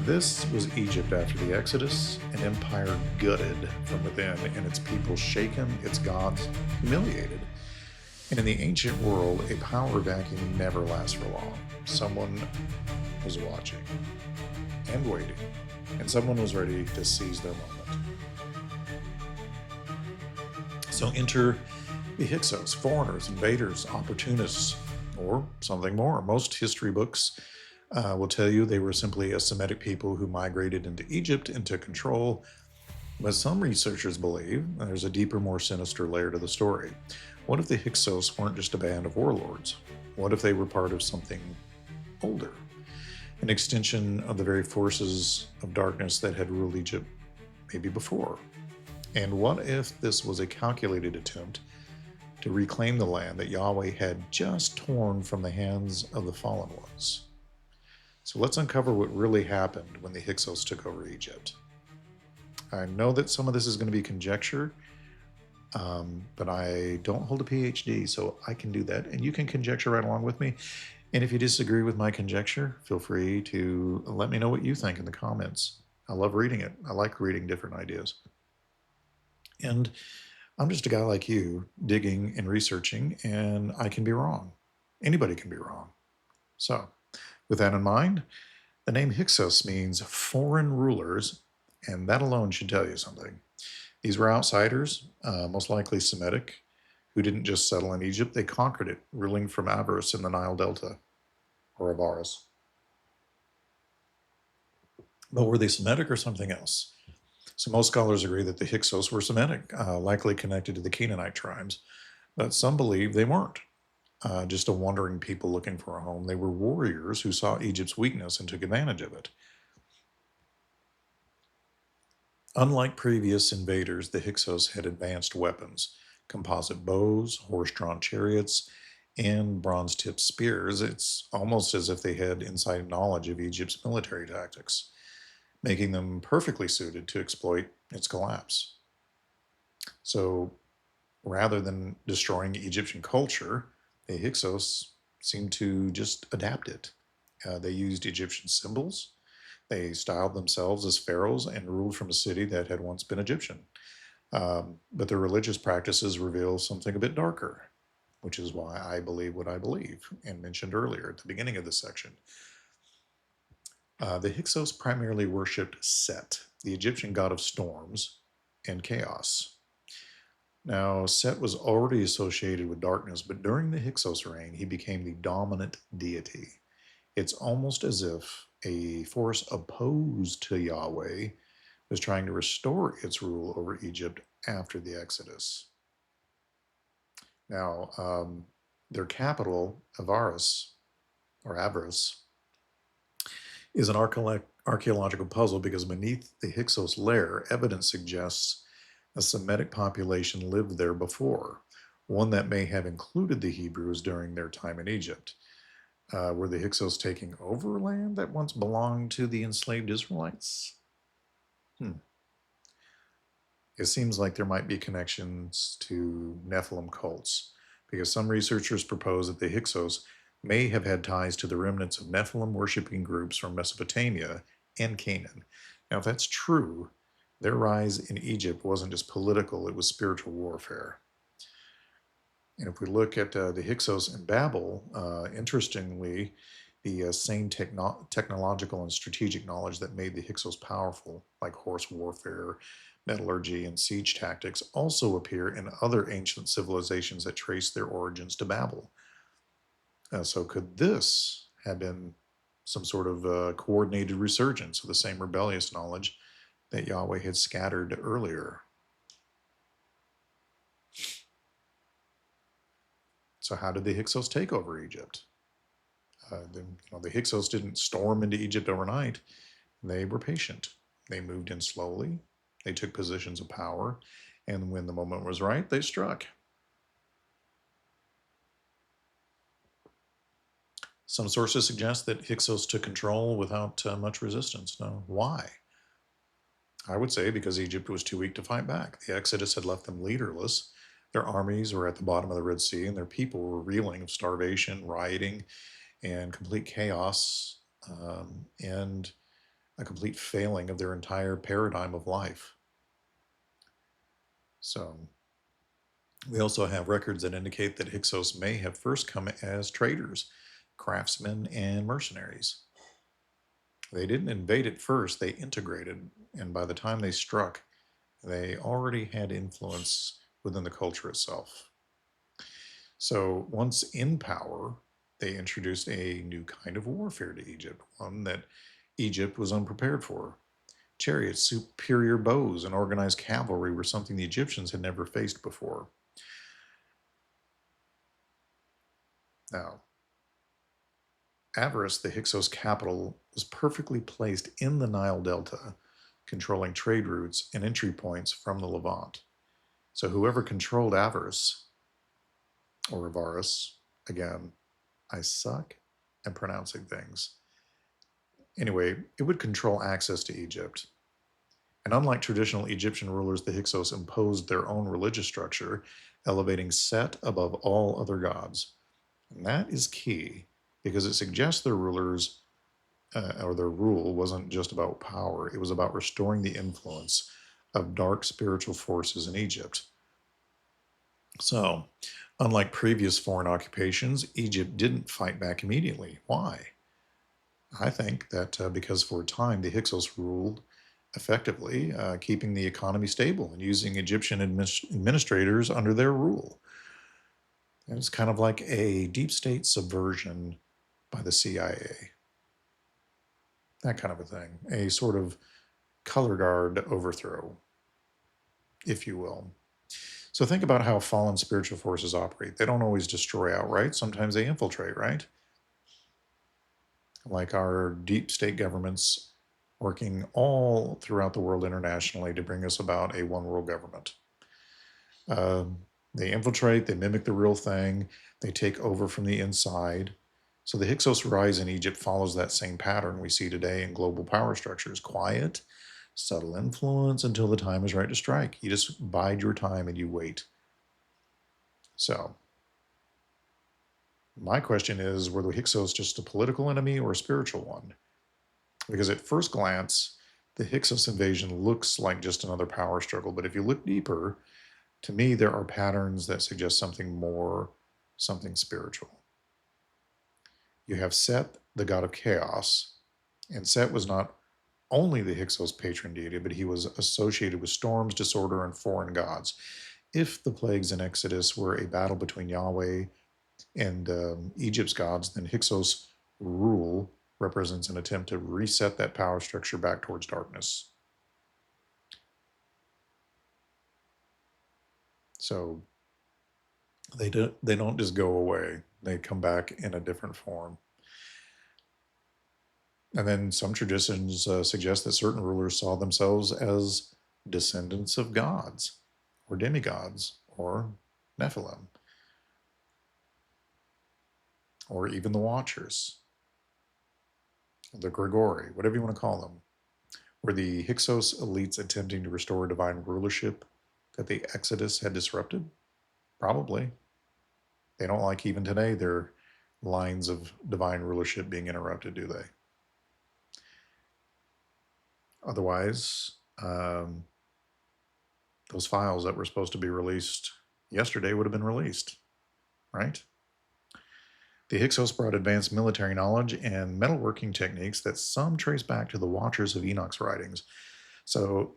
This was Egypt after the Exodus, an empire gutted from within, and its people shaken, its gods humiliated. And in the ancient world, a power vacuum never lasts for long. Someone was watching and waiting, and someone was ready to seize their moment. So enter The Hyksos, foreigners, invaders, opportunists, or something more. Most history books will tell you they were simply a Semitic people who migrated into Egypt and took control. But some researchers believe there's a deeper, more sinister layer to the story. What if the Hyksos weren't just a band of warlords? What if they were part of something older? An extension of the very forces of darkness that had ruled Egypt maybe before? And what if this was a calculated attempt to reclaim the land that Yahweh had just torn from the hands of the fallen ones? So let's uncover what really happened when the Hyksos took over Egypt. I know that some of this is going to be conjecture, but I don't hold a PhD, so I can do that, and you can conjecture right along with me. And if you disagree with my conjecture, feel free to let me know what you think in the comments. I love reading it. I like reading different ideas. And I'm just a guy like you, digging and researching, and I can be wrong. Anybody can be wrong. So, with that in mind, the name Hyksos means foreign rulers, and that alone should tell you something. These were outsiders, most likely Semitic, who didn't just settle in Egypt, they conquered it, ruling from Avaris in the Nile Delta, or Avaris. But were they Semitic or something else? So most scholars agree that the Hyksos were Semitic, likely connected to the Canaanite tribes, but some believe they weren't. Just a wandering people looking for a home. They were warriors who saw Egypt's weakness and took advantage of it. Unlike previous invaders, the Hyksos had advanced weapons, composite bows, horse-drawn chariots, and bronze-tipped spears. It's almost as if they had inside knowledge of Egypt's military tactics, making them perfectly suited to exploit its collapse. So rather than destroying Egyptian culture, the Hyksos seemed to just adapt it. They used Egyptian symbols. They styled themselves as pharaohs and ruled from a city that had once been Egyptian. But their religious practices reveal something a bit darker, which is why I believe what I believe and mentioned earlier at the beginning of this section. The Hyksos primarily worshipped Set, the Egyptian god of storms and chaos. Now, Set was already associated with darkness, but during the Hyksos reign, he became the dominant deity. It's almost as if a force opposed to Yahweh was trying to restore its rule over Egypt after the Exodus. Now, their capital, Avaris, or Avaris, is an archaeological puzzle because beneath the Hyksos lair, evidence suggests a Semitic population lived there before, one that may have included the Hebrews during their time in Egypt. Were the Hyksos taking over land that once belonged to the enslaved Israelites? It seems like there might be connections to Nephilim cults, because some researchers propose that the Hyksos may have had ties to the remnants of Nephilim worshipping groups from Mesopotamia and Canaan. Now, if that's true, their rise in Egypt wasn't just political, it was spiritual warfare. And if we look at the Hyksos in Babel, interestingly, the same technological and strategic knowledge that made the Hyksos powerful, like horse warfare, metallurgy, and siege tactics, also appear in other ancient civilizations that trace their origins to Babel. So could this have been some sort of coordinated resurgence of the same rebellious knowledge that Yahweh had scattered earlier? So how did the Hyksos take over Egypt? The Hyksos didn't storm into Egypt overnight. They were patient. They moved in slowly. They took positions of power. And when the moment was right, they struck. Some sources suggest that Hyksos took control without much resistance. Now, why? I would say because Egypt was too weak to fight back. The Exodus had left them leaderless. Their armies were at the bottom of the Red Sea, and their people were reeling of starvation, rioting, and complete chaos, and a complete failing of their entire paradigm of life. So we also have records that indicate that Hyksos may have first come as traders, craftsmen, and mercenaries. They didn't invade it first, they integrated, and by the time they struck, they already had influence within the culture itself. So once in power, they introduced a new kind of warfare to Egypt, one that Egypt was unprepared for. Chariots, superior bows, and organized cavalry were something the Egyptians had never faced before. Now, Avaris, the Hyksos capital, was perfectly placed in the Nile Delta, controlling trade routes and entry points from the Levant. So whoever controlled Avaris, or Avaris, again, I suck at pronouncing things. Anyway, it would control access to Egypt. And unlike traditional Egyptian rulers, the Hyksos imposed their own religious structure, elevating Set above all other gods. And that is key because it suggests their rulers or their rule wasn't just about power, it was about restoring the influence of dark spiritual forces in Egypt. So, unlike previous foreign occupations, Egypt didn't fight back immediately. Why? I think that because for a time the Hyksos ruled effectively, keeping the economy stable and using Egyptian administrators under their rule. And it's kind of like a deep state subversion by the CIA. That kind of a thing. A sort of color guard overthrow, if you will. So think about how fallen spiritual forces operate. They don't always destroy outright. Sometimes they infiltrate, right? Like our deep state governments working all throughout the world internationally to bring us about a one world government. They infiltrate, they mimic the real thing, they take over from the inside. So the Hyksos rise in Egypt follows that same pattern we see today in global power structures. Quiet, subtle influence until the time is right to strike. You just bide your time and you wait. So my question is, were the Hyksos just a political enemy or a spiritual one? Because at first glance, the Hyksos invasion looks like just another power struggle. But if you look deeper, to me, there are patterns that suggest something more, something spiritual. You have Set, the god of chaos. And Set was not only the Hyksos patron deity, but he was associated with storms, disorder, and foreign gods. If the plagues in Exodus were a battle between Yahweh and Egypt's gods, then Hyksos' rule represents an attempt to reset that power structure back towards darkness. So they don't just go away. They come back in a different form. And then some traditions suggest that certain rulers saw themselves as descendants of gods or demigods or Nephilim or even the Watchers, the Grigori, whatever you want to call them. Were the Hyksos elites attempting to restore divine rulership that the Exodus had disrupted? Probably. They don't like even today their lines of divine rulership being interrupted, do they? Otherwise, those files that were supposed to be released yesterday would have been released, right? The Hyksos brought advanced military knowledge and metalworking techniques that some trace back to the Watchers of Enoch's writings. So,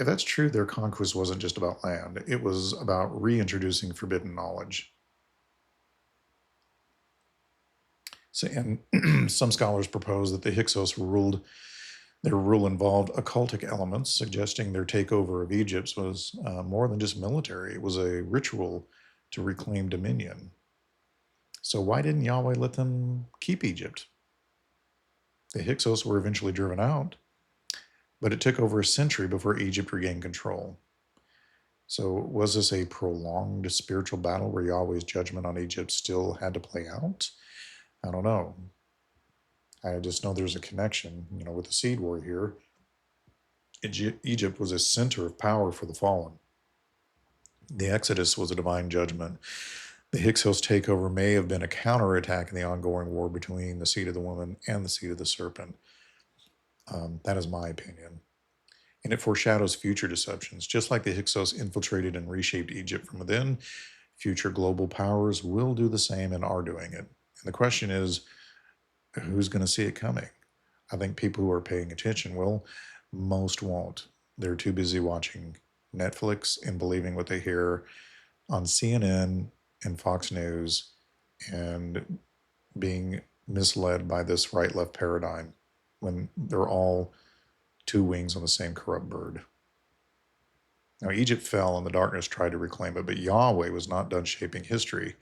if that's true, their conquest wasn't just about land, it was about reintroducing forbidden knowledge. So, and some scholars propose that the Hyksos their rule involved occultic elements, suggesting their takeover of Egypt was more than just military. It was a ritual to reclaim dominion. So why didn't Yahweh let them keep Egypt? The Hyksos were eventually driven out, but it took over a century before Egypt regained control. So was this a prolonged spiritual battle where Yahweh's judgment on Egypt still had to play out? I don't know. I just know there's a connection, with the seed war here. Egypt was a center of power for the fallen. The Exodus was a divine judgment. The Hyksos takeover may have been a counterattack in the ongoing war between the seed of the woman and the seed of the serpent. That is my opinion. And it foreshadows future deceptions. Just like the Hyksos infiltrated and reshaped Egypt from within, future global powers will do the same and are doing it. And the question is, who's going to see it coming? I think people who are paying attention will. Most won't. They're too busy watching Netflix and believing what they hear on CNN and Fox News and being misled by this right-left paradigm when they're all two wings on the same corrupt bird. Now, Egypt fell and the darkness tried to reclaim it, but Yahweh was not done shaping history.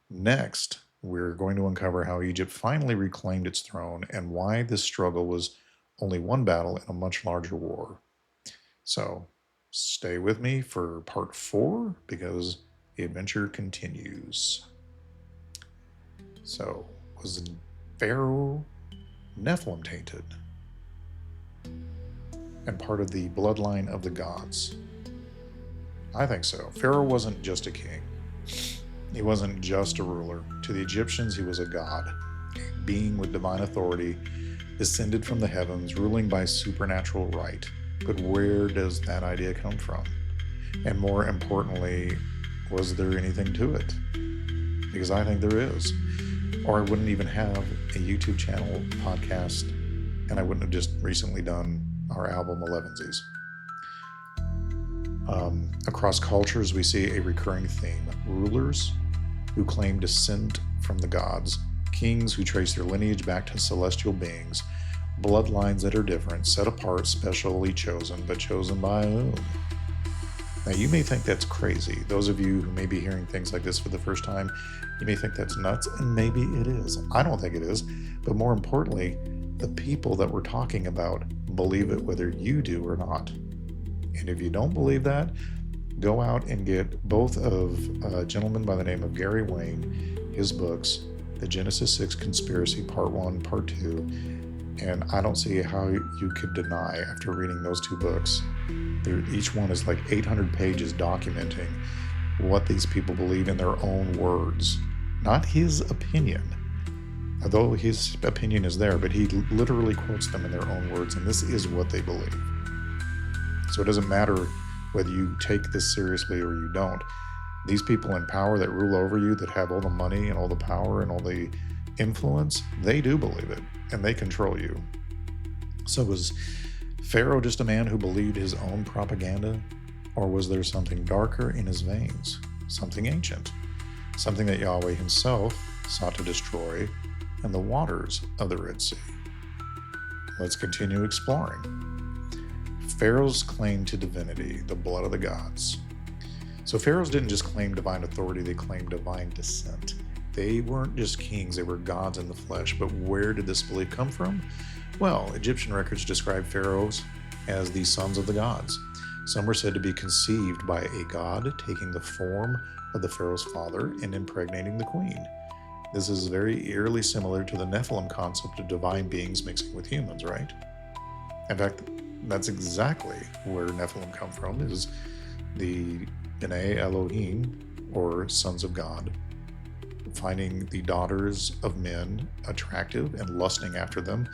Next, we're going to uncover how Egypt finally reclaimed its throne and why this struggle was only one battle in a much larger war. So, stay with me for part 4 because the adventure continues. So, was Pharaoh Nephilim tainted and part of the bloodline of the gods? I think so. Pharaoh wasn't just a king. He wasn't just a ruler. To the Egyptians, he was a god, a being with divine authority, descended from the heavens, ruling by supernatural right. But where does that idea come from? And more importantly, was there anything to it? Because I think there is. Or I wouldn't even have a YouTube channel, podcast, and I wouldn't have just recently done our album Elevensies. Across cultures, we see a recurring theme. Rulers who claim descent from the gods, kings who trace their lineage back to celestial beings, bloodlines that are different, set apart, specially chosen, but chosen by whom? Now, you may think that's crazy. Those of you who may be hearing things like this for the first time, you may think that's nuts, and maybe it is. I don't think it is, but more importantly, the people that we're talking about believe it whether you do or not. And if you don't believe that, go out and get both of a gentleman by the name of Gary Wayne, his books, The Genesis 6 Conspiracy, Part 1, Part 2, and I don't see how you could deny after reading those two books. Each one is like 800 pages documenting what these people believe in their own words, not his opinion. Although his opinion is there, but he literally quotes them in their own words, and this is what they believe. So it doesn't matter whether you take this seriously or you don't. These people in power that rule over you, that have all the money and all the power and all the influence, they do believe it, and they control you. So was Pharaoh just a man who believed his own propaganda? Or was there something darker in his veins, something ancient, something that Yahweh himself sought to destroy in the waters of the Red Sea? Let's continue exploring. Pharaoh's claim to divinity, the blood of the gods. So pharaohs didn't just claim divine authority, they claimed divine descent. They weren't just kings, they were gods in the flesh. But where did this belief come from? Well, Egyptian records describe pharaohs as the sons of the gods. Some were said to be conceived by a god taking the form of the pharaoh's father and impregnating the queen. This is very eerily similar to the Nephilim concept of divine beings mixing with humans, right? In fact, that's exactly where Nephilim come from, is the B'nai Elohim, or sons of God, finding the daughters of men attractive and lusting after them,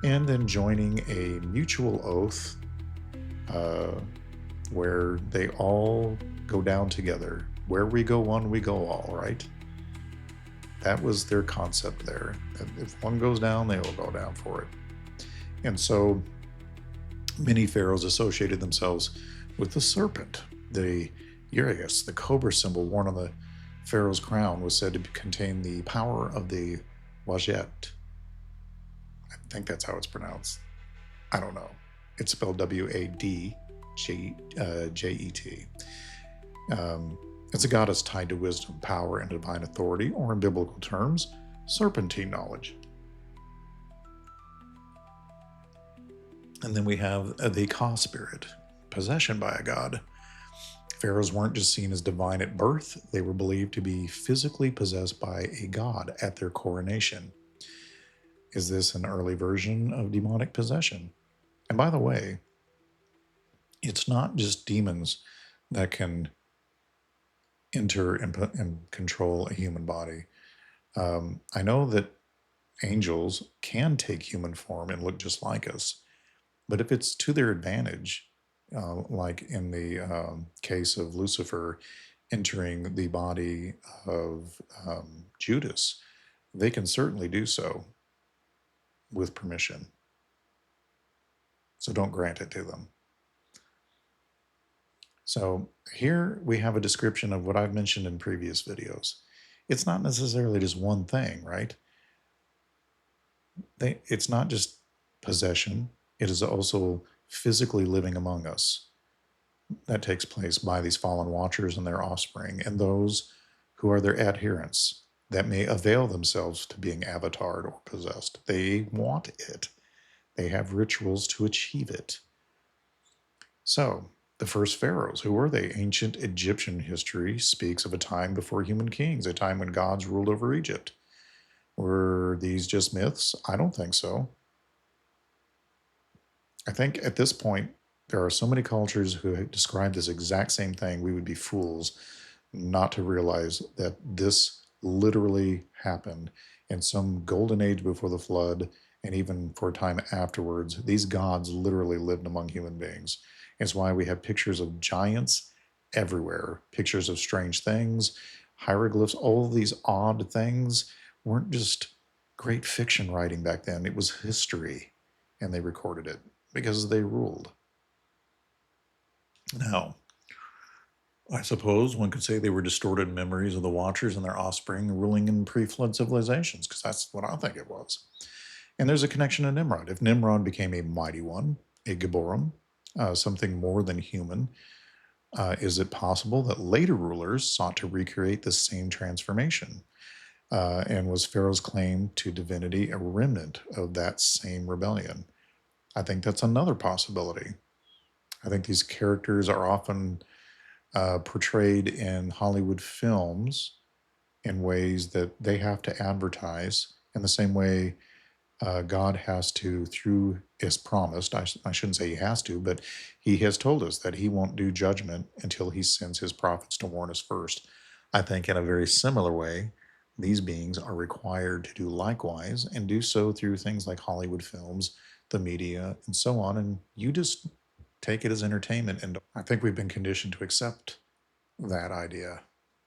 and then joining a mutual oath where they all go down together. Where we go one, we go all, right? That was their concept there. If one goes down, they will go down for it. And so many pharaohs associated themselves with the serpent. The Urias, the cobra symbol worn on the pharaoh's crown, was said to contain the power of the Wajet. I think that's how it's pronounced. I don't know. It's spelled W-A-D-J-E-T. It's a goddess tied to wisdom, power, and divine authority, or in biblical terms, serpentine knowledge. And then we have the Ka spirit, possession by a god. Pharaohs weren't just seen as divine at birth, they were believed to be physically possessed by a god at their coronation. Is this an early version of demonic possession? And by the way, it's not just demons that can enter and control a human body. I know that angels can take human form and look just like us, but if it's to their advantage, like in the case of Lucifer entering the body of Judas, they can certainly do so with permission. So don't grant it to them. So here we have a description of what I've mentioned in previous videos. It's not necessarily just one thing, right? It's not just possession. It is also physically living among us. That takes place by these fallen watchers and their offspring, and those who are their adherents that may avail themselves to being avatared or possessed. They want it. They have rituals to achieve it. So, the first pharaohs, who were they? Ancient Egyptian history speaks of a time before human kings, a time when gods ruled over Egypt. Were these just myths? I don't think so. I think at this point, there are so many cultures who describe this exact same thing, we would be fools not to realize that this literally happened in some golden age before the flood, and even for a time afterwards. These gods literally lived among human beings. It's why we have pictures of giants everywhere, pictures of strange things, hieroglyphs, all of these odd things weren't just great fiction writing back then, it was history, and they recorded it because they ruled. Now, I suppose one could say they were distorted memories of the Watchers and their offspring ruling in pre flood civilizations, because that's what I think it was. And there's a connection to Nimrod. If Nimrod became a mighty one, a Gibborim, something more than human, is it possible that later rulers sought to recreate the same transformation? And was Pharaoh's claim to divinity a remnant of that same rebellion? I think that's another possibility. I think these characters are often portrayed in Hollywood films in ways that they have to advertise in the same way God has to, through his promised, I shouldn't say he has to, but he has told us that he won't do judgment until he sends his prophets to warn us first. I think in a very similar way, these beings are required to do likewise and do so through things like Hollywood films, the media, and so on. And you just take it as entertainment. And I think we've been conditioned to accept that idea.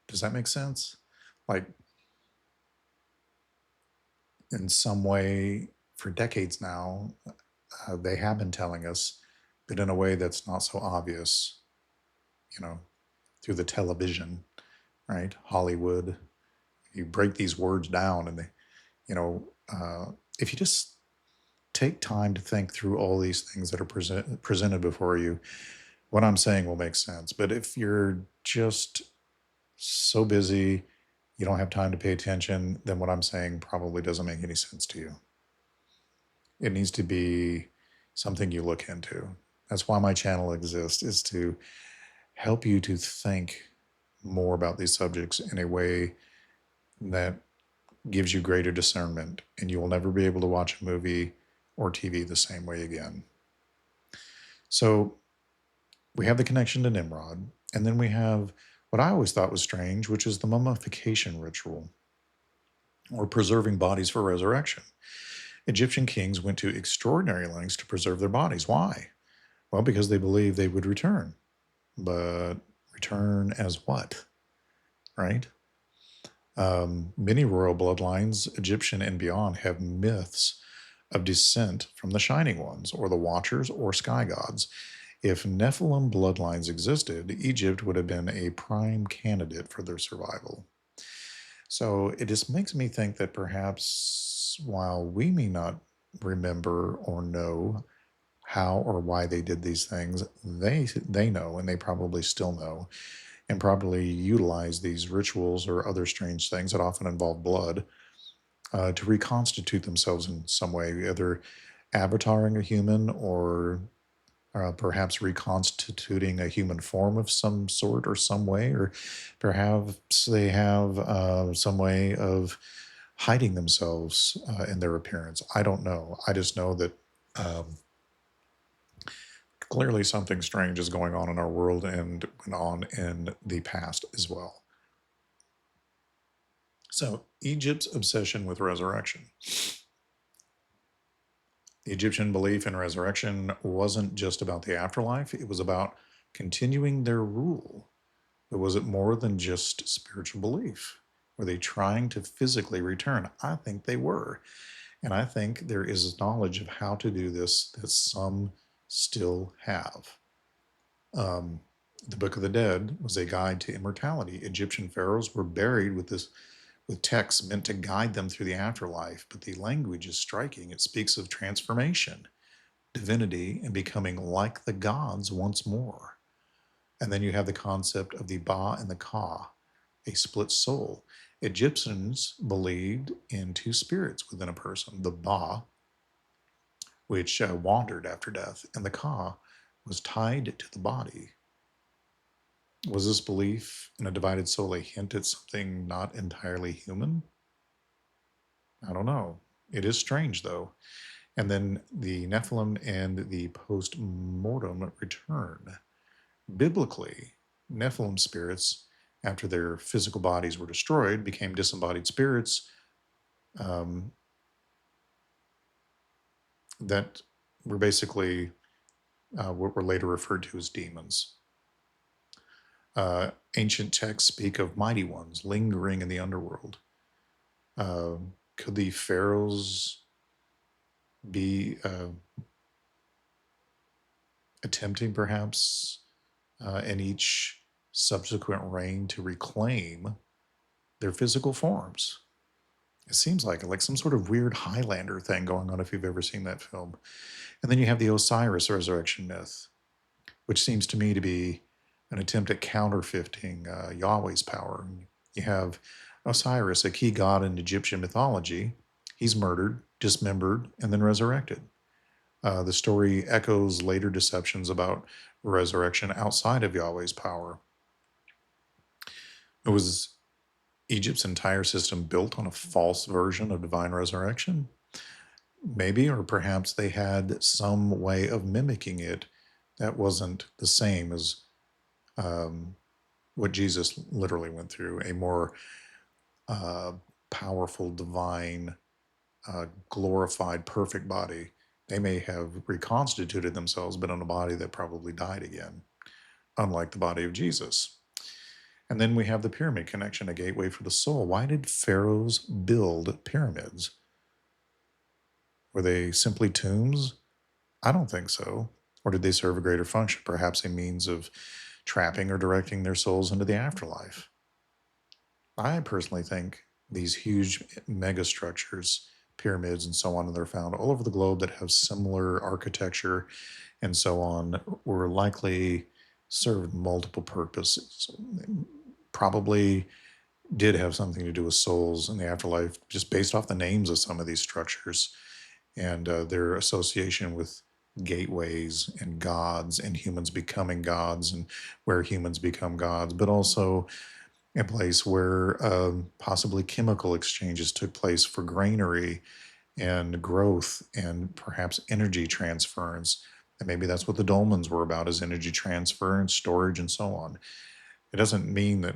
Does that make sense? Like, in some way, for decades now, they have been telling us, but in a way that's not so obvious, you know, through the television, right? Hollywood. You break these words down, and they, you know, if you just take time to think through all these things that are presented before you, what I'm saying will make sense. But if you're just so busy, you don't have time to pay attention, then what I'm saying probably doesn't make any sense to you. It needs to be something you look into. That's why my channel exists, is to help you to think more about these subjects in a way that gives you greater discernment, and you will never be able to watch a movie or TV the same way again. So we have the connection to Nimrod, and then we have what I always thought was strange, which is the mummification ritual, or preserving bodies for resurrection. Egyptian kings went to extraordinary lengths to preserve their bodies. Why? Well, because they believed they would return. But return as what? Right? Many royal bloodlines, Egyptian and beyond, have myths of descent from the Shining Ones, or the Watchers, or sky gods. If Nephilim bloodlines existed, Egypt would have been a prime candidate for their survival. So it just makes me think that perhaps while we may not remember or know how or why they did these things, they know, and they probably still know, and probably utilize these rituals or other strange things that often involve blood to reconstitute themselves in some way, either avataring a human or perhaps reconstituting a human form of some sort or some way, or perhaps they have some way of hiding themselves in their appearance. I don't know. I just know that clearly something strange is going on in our world and went on in the past as well. So, Egypt's obsession with resurrection. The Egyptian belief in resurrection wasn't just about the afterlife, it was about continuing their rule. But was it more than just spiritual belief? Were they trying to physically return? I think they were. And I think there is knowledge of how to do this that some still have. The Book of the Dead was a guide to immortality. Egyptian pharaohs were buried with texts meant to guide them through the afterlife, but the language is striking. It speaks of transformation, divinity, and becoming like the gods once more. And then you have the concept of the Ba and the Ka, a split soul. Egyptians believed in two spirits within a person, the Ba, which wandered after death, and the Ka was tied to the body. Was this belief in a divided soul a hint at something not entirely human? I don't know. It is strange, though. And then the Nephilim and the post mortem return. Biblically, Nephilim spirits, after their physical bodies were destroyed, became disembodied spirits that were basically what were later referred to as demons. Ancient texts speak of mighty ones lingering in the underworld. Could the pharaohs be attempting, perhaps, in each subsequent reign to reclaim their physical forms? It seems like some sort of weird Highlander thing going on if you've ever seen that film. And then you have the Osiris resurrection myth, which seems to me to be an attempt at counterfeiting Yahweh's power. You have Osiris, a key god in Egyptian mythology. He's murdered, dismembered, and then resurrected. The story echoes later deceptions about resurrection outside of Yahweh's power. It was Egypt's entire system built on a false version of divine resurrection? Maybe, or perhaps they had some way of mimicking it that wasn't the same as what Jesus literally went through, a more powerful, divine, glorified, perfect body. They may have reconstituted themselves, but in a body that probably died again, unlike the body of Jesus. And then we have the pyramid connection, a gateway for the soul. Why did pharaohs build pyramids? Were they simply tombs? I don't think so. Or did they serve a greater function, perhaps a means of trapping or directing their souls into the afterlife? I personally think these huge megastructures, pyramids and so on, that are found all over the globe that have similar architecture and so on, were likely served multiple purposes. Probably did have something to do with souls in the afterlife, just based off the names of some of these structures and their association with gateways and gods and humans becoming gods and where humans become gods, but also a place where possibly chemical exchanges took place for granary and growth and perhaps energy transference. And maybe that's what the dolmens were about, is energy transfer and storage and so on. It doesn't mean that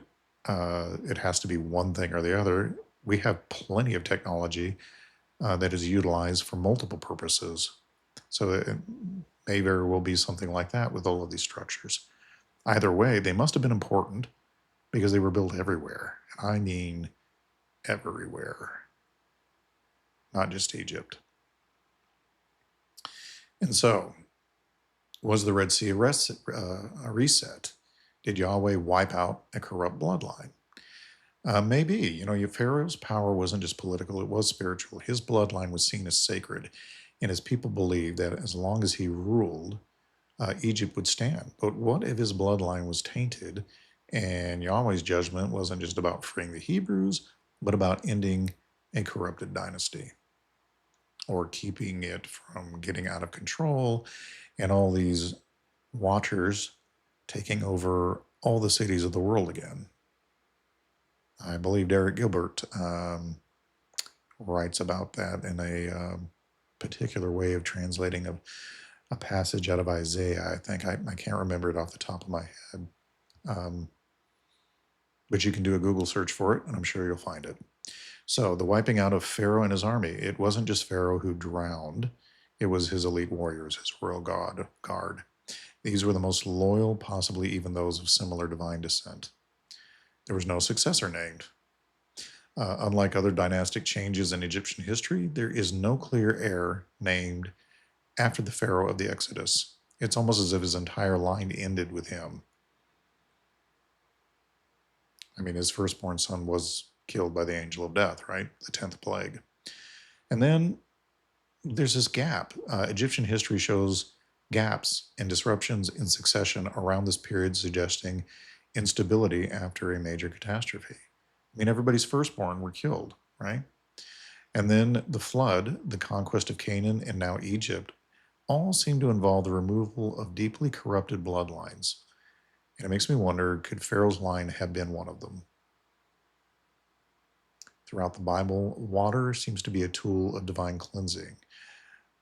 it has to be one thing or the other. We have plenty of technology that is utilized for multiple purposes. So it may very well be something like that with all of these structures. Either way, they must have been important because they were built everywhere. And I mean everywhere, not just Egypt. And so, was the Red Sea a reset? Did Yahweh wipe out a corrupt bloodline? Maybe. Pharaoh's power wasn't just political, it was spiritual. His bloodline was seen as sacred, and his people believed that as long as he ruled, Egypt would stand. But what if his bloodline was tainted, and Yahweh's judgment wasn't just about freeing the Hebrews, but about ending a corrupted dynasty, or keeping it from getting out of control, and all these watchers taking over all the cities of the world again? I believe Derek Gilbert writes about that in a particular way of translating a passage out of Isaiah. I think I can't remember it off the top of my head, but you can do a Google search for it, and I'm sure you'll find it. So the wiping out of Pharaoh and his army, it wasn't just Pharaoh who drowned. It was his elite warriors, his royal guard. These were the most loyal, possibly even those of similar divine descent. There was no successor named. Unlike other dynastic changes in Egyptian history, there is no clear heir named after the Pharaoh of the Exodus. It's almost as if his entire line ended with him. I mean, his firstborn son was killed by the angel of death, right? The 10th plague. And then there's this gap. Egyptian history shows gaps and disruptions in succession around this period, suggesting instability after a major catastrophe. I mean, everybody's firstborn were killed, right? And then the flood, the conquest of Canaan, and now Egypt all seem to involve the removal of deeply corrupted bloodlines. And it makes me wonder, could Pharaoh's line have been one of them? Throughout the Bible, water seems to be a tool of divine cleansing.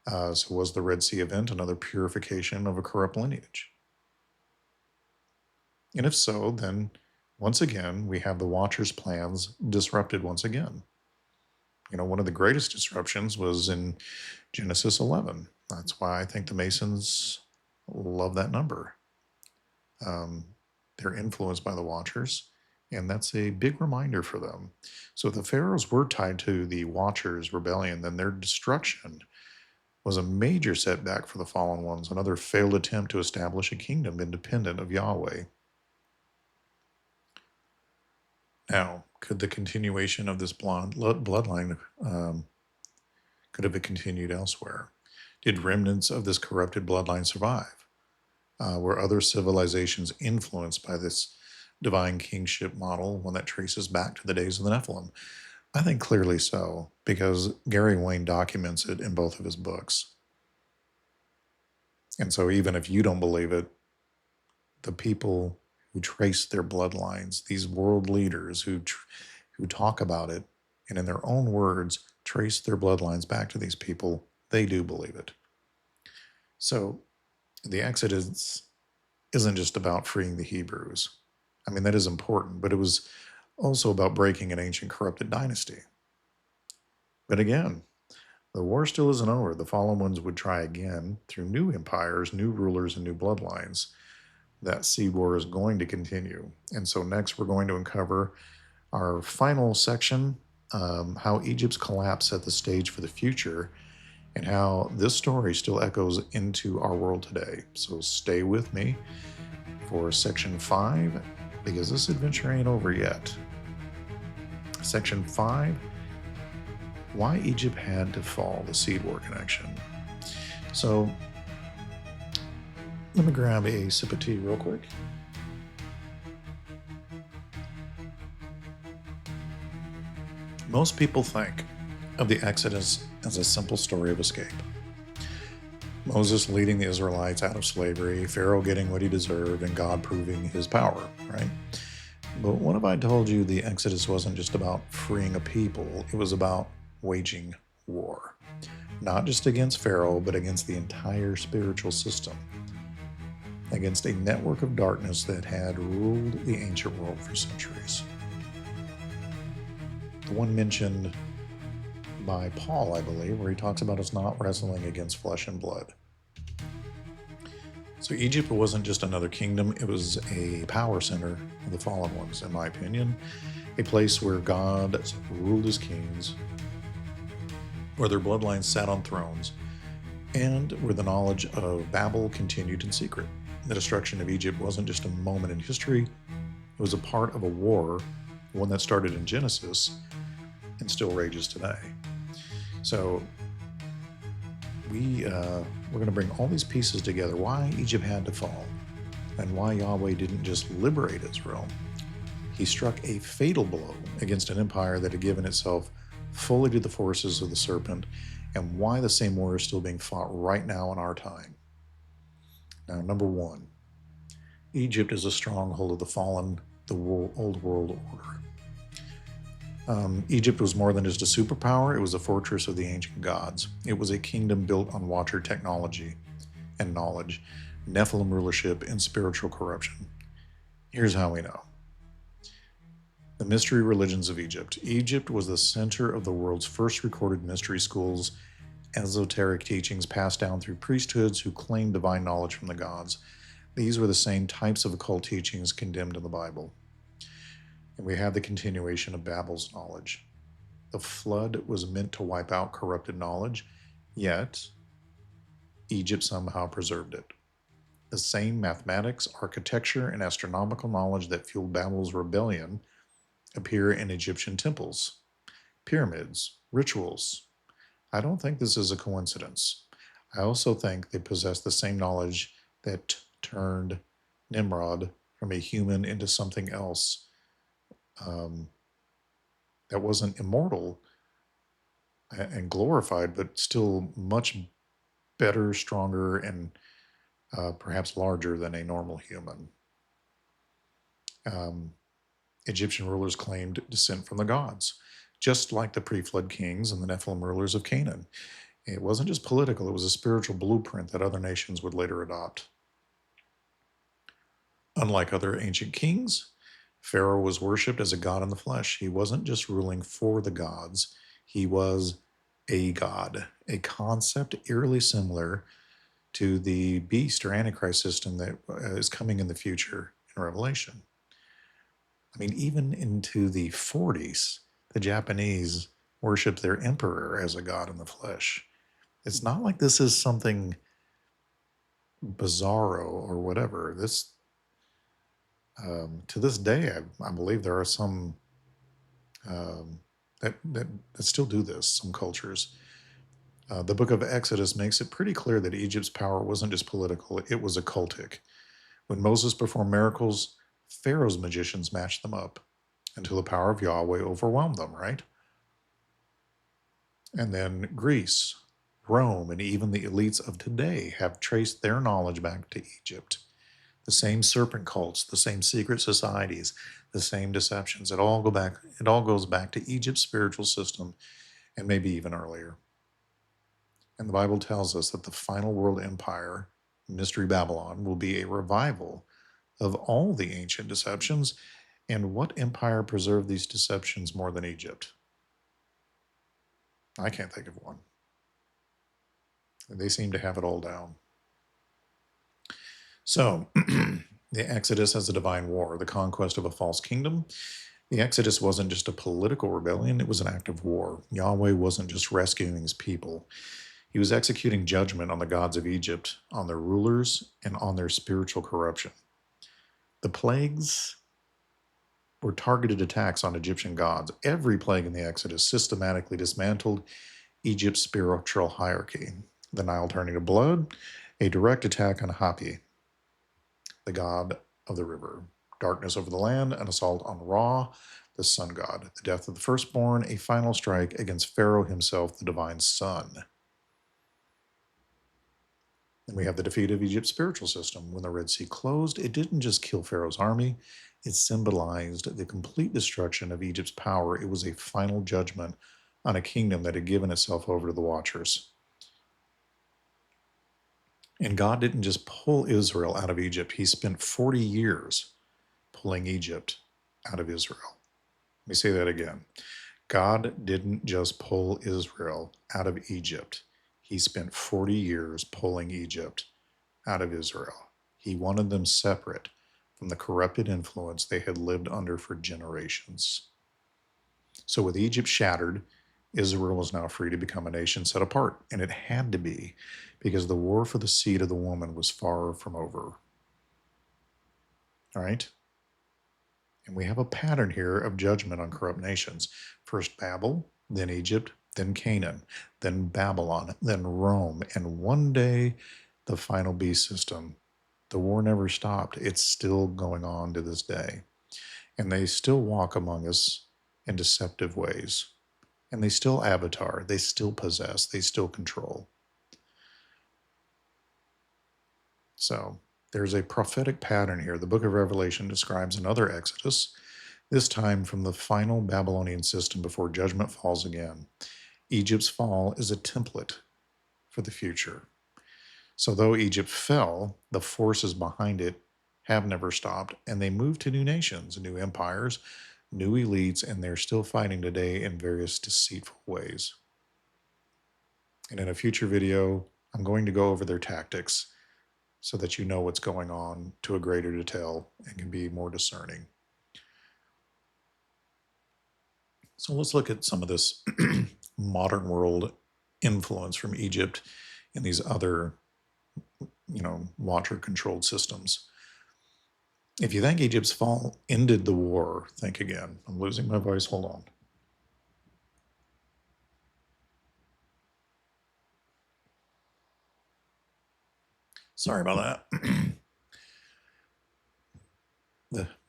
So was the Red Sea event another purification of a corrupt lineage? And if so, then once again, we have the Watchers' plans disrupted once again. You know, one of the greatest disruptions was in Genesis 11. That's why I think the Masons love that number. They're influenced by the Watchers, and that's a big reminder for them. So if the Pharaohs were tied to the Watchers' rebellion, then their destruction was a major setback for the fallen ones, another failed attempt to establish a kingdom independent of Yahweh. Now, could the continuation of this bloodline, could have it continued elsewhere? Did remnants of this corrupted bloodline survive? Were other civilizations influenced by this divine kingship model, one that traces back to the days of the Nephilim? I think clearly so, because Gary Wayne documents it in both of his books. And so even if you don't believe it, the people who trace their bloodlines, these world leaders who talk about it, and in their own words, trace their bloodlines back to these people, they do believe it. So the Exodus isn't just about freeing the Hebrews. I mean, that is important, but it was also about breaking an ancient corrupted dynasty. But again, the war still isn't over. The fallen ones would try again through new empires, new rulers, and new bloodlines. That seed war is going to continue. And so next we're going to uncover our final section, how Egypt's collapse set the stage for the future, and how this story still echoes into our world today. So stay with me for section 5, because this adventure ain't over yet. Section 5, why Egypt had to fall, the seed war connection. So let me grab a sip of tea real quick. Most people think of the Exodus as a simple story of escape. Moses leading the Israelites out of slavery, Pharaoh getting what he deserved, and God proving his power, right? But what if I told you the Exodus wasn't just about freeing a people, it was about waging war. Not just against Pharaoh, but against the entire spiritual system. Against a network of darkness that had ruled the ancient world for centuries. The one mentioned by Paul, I believe, where he talks about us not wrestling against flesh and blood. So Egypt wasn't just another kingdom, it was a power center of the fallen ones, in my opinion. A place where God ruled his kings, where their bloodlines sat on thrones, and where the knowledge of Babel continued in secret. The destruction of Egypt wasn't just a moment in history, it was a part of a war, one that started in Genesis and still rages today. So we're going to bring all these pieces together, why Egypt had to fall, and why Yahweh didn't just liberate Israel. He struck a fatal blow against an empire that had given itself fully to the forces of the serpent, and why the same war is still being fought right now in our time. Now, number 1, Egypt is a stronghold of the fallen, old world order. Egypt was more than just a superpower, it was a fortress of the ancient gods. It was a kingdom built on Watcher technology and knowledge, Nephilim rulership, and spiritual corruption. Here's how we know. The mystery religions of Egypt. Egypt was the center of the world's first recorded mystery schools, esoteric teachings passed down through priesthoods who claimed divine knowledge from the gods. These were the same types of occult teachings condemned in the Bible. And we have the continuation of Babel's knowledge. The flood was meant to wipe out corrupted knowledge, yet Egypt somehow preserved it. The same mathematics, architecture, and astronomical knowledge that fueled Babel's rebellion appear in Egyptian temples, pyramids, rituals. I don't think this is a coincidence. I also think they possess the same knowledge that turned Nimrod from a human into something else um, that wasn't immortal and glorified, but still much better, stronger, and perhaps larger than a normal human. Um, Egyptian rulers claimed descent from the gods, just like the pre-flood kings and the Nephilim rulers of Canaan. It wasn't just political, it was a spiritual blueprint that other nations would later adopt. Unlike other ancient kings, Pharaoh was worshipped as a god in the flesh. He wasn't just ruling for the gods, he was a god, a concept eerily similar to the beast or antichrist system that is coming in the future in Revelation. I mean, even into the 40s, the Japanese worshiped their emperor as a god in the flesh. It's not like this is something bizarro or whatever. This, to this day, I believe there are some that still do this, some cultures. The book of Exodus makes it pretty clear that Egypt's power wasn't just political, it was occultic. When Moses performed miracles, Pharaoh's magicians matched them up until the power of Yahweh overwhelmed them, right? And then Greece, Rome, and even the elites of today have traced their knowledge back to Egypt. The same serpent cults, the same secret societies, the same deceptions. It all goes back to Egypt's spiritual system and maybe even earlier. And the Bible tells us that the final world empire, Mystery Babylon, will be a revival of all the ancient deceptions. And what empire preserved these deceptions more than Egypt? I can't think of one. They seem to have it all down. So, the Exodus as a divine war, the conquest of a false kingdom. The Exodus wasn't just a political rebellion, it was an act of war. Yahweh wasn't just rescuing his people. He was executing judgment on the gods of Egypt, on their rulers, and on their spiritual corruption. The plagues were targeted attacks on Egyptian gods. Every plague in the Exodus systematically dismantled Egypt's spiritual hierarchy. The Nile turning to blood, a direct attack on Hapi, the god of the river. Darkness over the land, an assault on Ra, the sun god. The death of the firstborn, a final strike against Pharaoh himself, the divine sun. And we have the defeat of Egypt's spiritual system. When the Red Sea closed, it didn't just kill Pharaoh's army, it symbolized the complete destruction of Egypt's power. It was a final judgment on a kingdom that had given itself over to the Watchers. And God didn't just pull Israel out of Egypt. He spent 40 years pulling Egypt out of Israel. Let me say that again. God didn't just pull Israel out of Egypt. He spent 40 years pulling Egypt out of Israel. He wanted them separate from the corrupted influence they had lived under for generations. So with Egypt shattered, Israel was now free to become a nation set apart, and it had to be, because the war for the seed of the woman was far from over. All right? And we have a pattern here of judgment on corrupt nations. First Babel, then Egypt, then Canaan, then Babylon, then Rome, and one day the final beast system. The war never stopped. It's still going on to this day. And they still walk among us in deceptive ways. And they still avatar, they still possess, they still control. So there's a prophetic pattern here. The book of Revelation describes another Exodus, this time from the final Babylonian system before judgment falls again. Egypt's fall is a template for the future. So though Egypt fell, the forces behind it have never stopped, and they moved to new nations, new empires, new elites, and they're still fighting today in various deceitful ways. And in a future video, I'm going to go over their tactics so that you know what's going on to a greater detail and can be more discerning. So let's look at some of this modern world influence from Egypt and these other, Watcher-controlled systems. If you think Egypt's fall ended the war, think again. I'm losing my voice. Hold on. Sorry about that.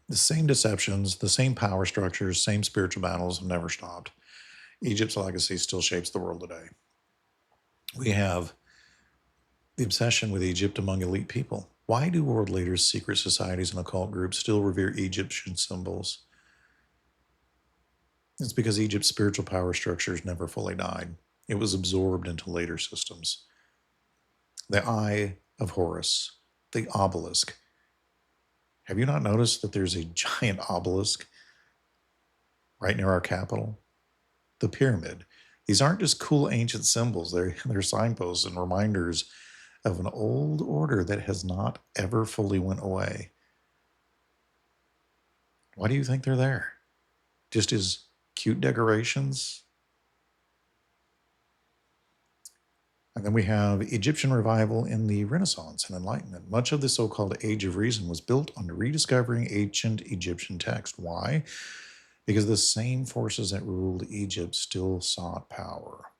The same deceptions, the same power structures, same spiritual battles have never stopped. Egypt's legacy still shapes the world today. We have the obsession with Egypt among elite people. Why do world leaders, secret societies, and occult groups still revere Egyptian symbols? It's because Egypt's spiritual power structures never fully died. It was absorbed into later systems. The Eye of Horus, the obelisk. Have you not noticed that there's a giant obelisk right near our capital? The pyramid. These aren't just cool ancient symbols, they're signposts and reminders of an old order that has not ever fully went away. Why do you think they're there? Just as cute decorations? And then we have Egyptian revival in the Renaissance and Enlightenment. Much of the so-called Age of Reason was built on rediscovering ancient Egyptian text. Why? Because the same forces that ruled Egypt still sought power.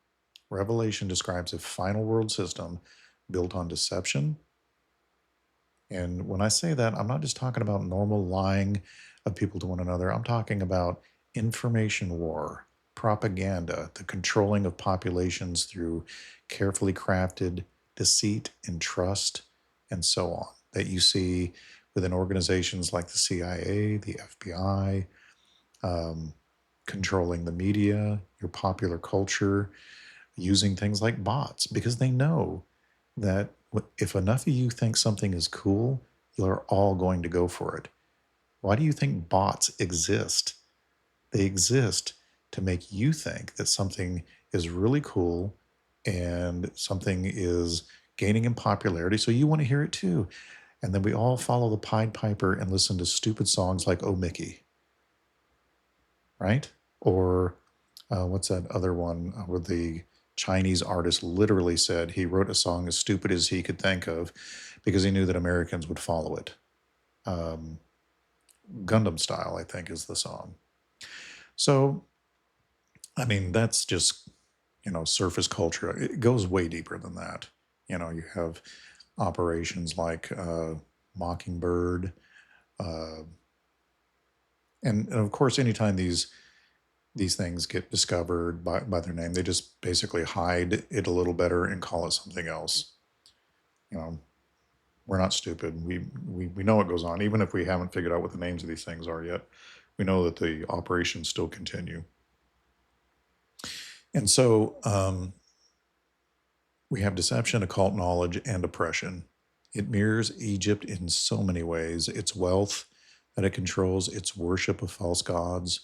Revelation describes a final world system built on deception. And when I say that, I'm not just talking about normal lying of people to one another. I'm talking about information war, propaganda, the controlling of populations through carefully crafted deceit and trust, and so on, that you see within organizations like the CIA, the FBI, controlling the media, your popular culture, using things like bots, because they know that if enough of you think something is cool, you're all going to go for it. Why do you think bots exist? They exist to make you think that something is really cool and something is gaining in popularity, so you want to hear it too. And then we all follow the Pied Piper and listen to stupid songs like Oh Mickey, right? Or what's that other one where the Chinese artist literally said he wrote a song as stupid as he could think of because he knew that Americans would follow it. Gundam Style, I think, is the song. So, I mean, that's just, surface culture. It goes way deeper than that. You have operations like Mockingbird. And of course, anytime these things get discovered by their name, they just basically hide it a little better and call it something else. We're not stupid. We know what goes on. Even if we haven't figured out what the names of these things are yet, we know that the operations still continue. And so we have deception, occult knowledge, and oppression. It mirrors Egypt in so many ways. Its wealth that it controls, its worship of false gods.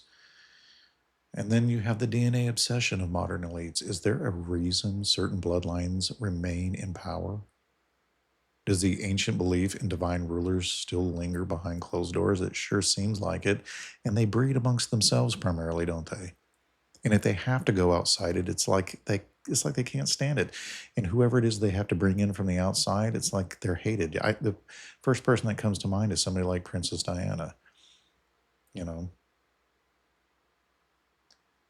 And then you have the DNA obsession of modern elites. Is there a reason certain bloodlines remain in power? Does the ancient belief in divine rulers still linger behind closed doors? It sure seems like it. And they breed amongst themselves primarily, don't they? And if they have to go outside it, it's like they can't stand it. And whoever it is they have to bring in from the outside, it's like they're hated. The first person that comes to mind is somebody like Princess Diana.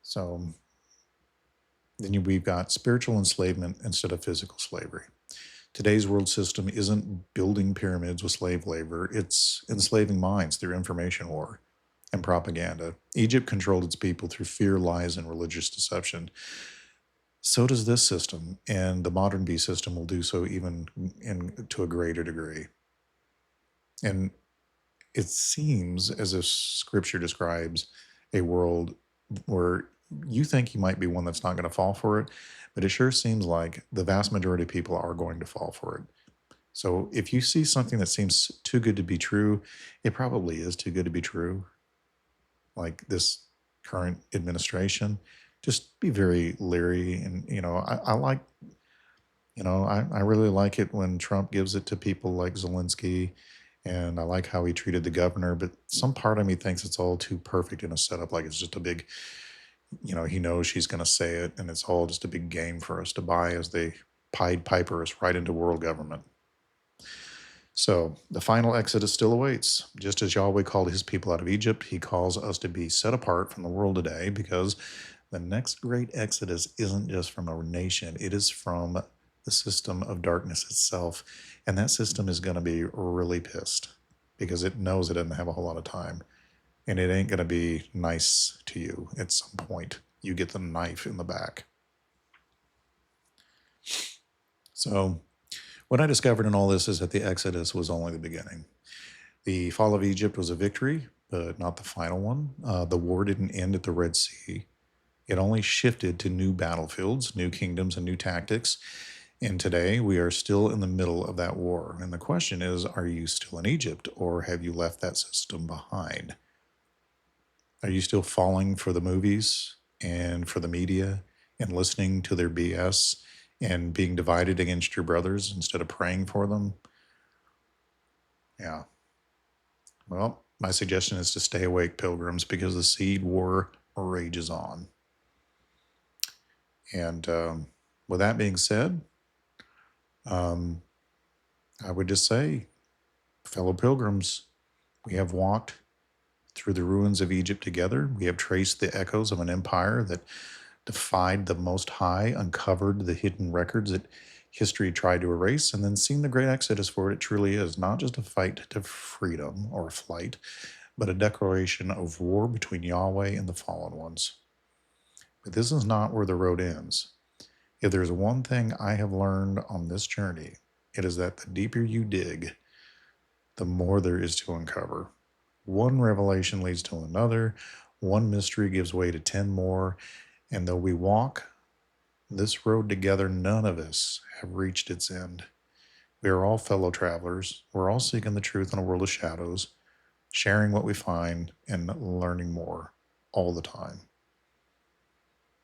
So then we've got spiritual enslavement instead of physical slavery. Today's world system isn't building pyramids with slave labor. It's enslaving minds through information war and propaganda. Egypt controlled its people through fear, lies, and religious deception. So does this system, and the modern beast system will do so even to a greater degree. And it seems as if Scripture describes a world where you think you might be one that's not going to fall for it, but it sure seems like the vast majority of people are going to fall for it. So if you see something that seems too good to be true, it probably is too good to be true. Like this current administration, just be very leery. And, I like, I really like it when Trump gives it to people like Zelensky, and I like how he treated the governor, but some part of me thinks it's all too perfect in a setup. Like it's just a big, he knows she's going to say it, and it's all just a big game for us to buy as they Pied Piper us right into world government. So the final exodus still awaits. Just as Yahweh called his people out of Egypt, he calls us to be set apart from the world today, because the next great exodus isn't just from a nation, it is from the system of darkness itself. And that system is going to be really pissed because it knows it doesn't have a whole lot of time. And it ain't going to be nice to you at some point. You get the knife in the back. So what I discovered in all this is that the Exodus was only the beginning. The fall of Egypt was a victory, but not the final one. The war didn't end at the Red Sea. It only shifted to new battlefields, new kingdoms, and new tactics. And today we are still in the middle of that war. And the question is, are you still in Egypt, or have you left that system behind? Are you still falling for the movies and for the media and listening to their BS and being divided against your brothers instead of praying for them? Yeah. Well, my suggestion is to stay awake, pilgrims, because the seed war rages on. And with that being said, I would just say, fellow pilgrims, we have walked through the ruins of Egypt together. We have traced the echoes of an empire that defied the Most High, uncovered the hidden records that history tried to erase, and then seen the great exodus for what it truly is, not just a fight to freedom or a flight, but a declaration of war between Yahweh and the fallen ones. But this is not where the road ends. If there's one thing I have learned on this journey, it is that the deeper you dig, the more there is to uncover. One revelation leads to another, one mystery gives way to 10 more, and though we walk this road together, none of us have reached its end. We are all fellow travelers. We're all seeking the truth in a world of shadows, sharing what we find and learning more all the time.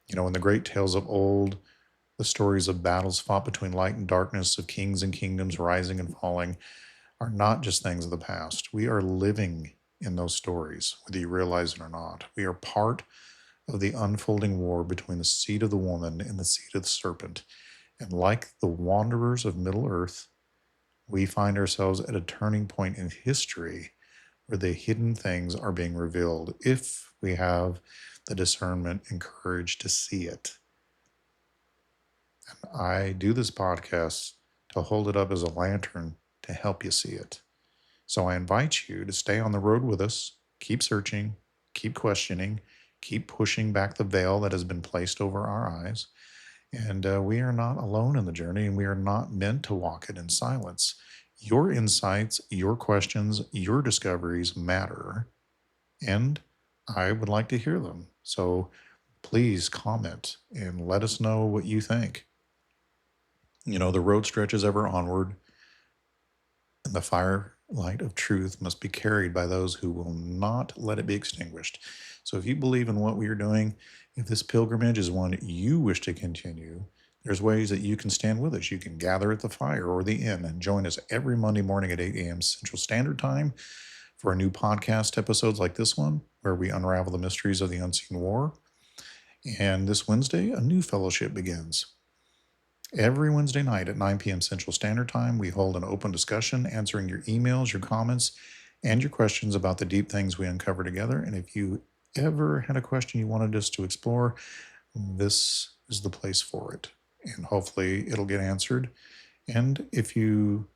You know, in the great tales of old, the stories of battles fought between light and darkness, of kings and kingdoms rising and falling, are not just things of the past. We are living in those stories, whether you realize it or not. We are part of the unfolding war between the seed of the woman and the seed of the serpent. And like the wanderers of Middle Earth, we find ourselves at a turning point in history where the hidden things are being revealed if we have the discernment and courage to see it. And I do this podcast to hold it up as a lantern to help you see it. So I invite you to stay on the road with us, keep searching, keep questioning, keep pushing back the veil that has been placed over our eyes. And we are not alone in the journey, and we are not meant to walk it in silence. Your insights, your questions, your discoveries matter, and I would like to hear them. So please comment and let us know what you think. You know, the road stretches ever onward, and the firelight of truth must be carried by those who will not let it be extinguished. So if you believe in what we are doing, if this pilgrimage is one you wish to continue, there's ways that you can stand with us. You can gather at the fire or the inn and join us every Monday morning at 8 a.m. Central Standard Time for our new podcast episodes like this one, where we unravel the mysteries of the unseen war. And this Wednesday, a new fellowship begins. Every Wednesday night at 9 p.m. Central Standard Time, we hold an open discussion answering your emails, your comments, and your questions about the deep things we uncover together. And if you ever had a question you wanted us to explore, this is the place for it. And hopefully it'll get answered. And if you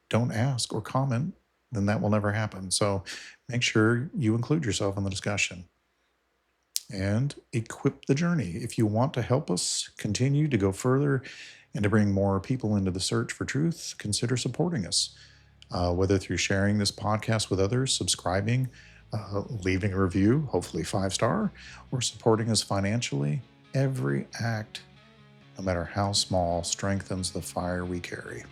don't ask or comment, then that will never happen. So make sure you include yourself in the discussion. And equip the journey. If you want to help us continue to go further and to bring more people into the search for truth, consider supporting us, whether through sharing this podcast with others, subscribing, leaving a review, hopefully 5-star, or supporting us financially. Every act, no matter how small, strengthens the fire we carry.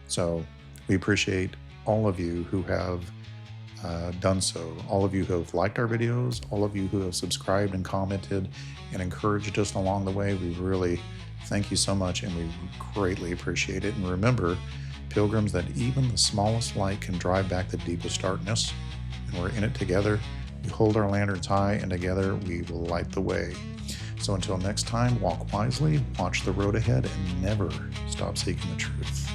So we appreciate all of you who have done so, all of you who have liked our videos, all of you who have subscribed and commented and encouraged us along the way. We really thank you so much, and we greatly appreciate it. And remember, pilgrims, that even the smallest light can drive back the deepest darkness, and we're in it together. We hold our lanterns high, and together we will light the way. So until next time, walk wisely, watch the road ahead, and never stop seeking the truth.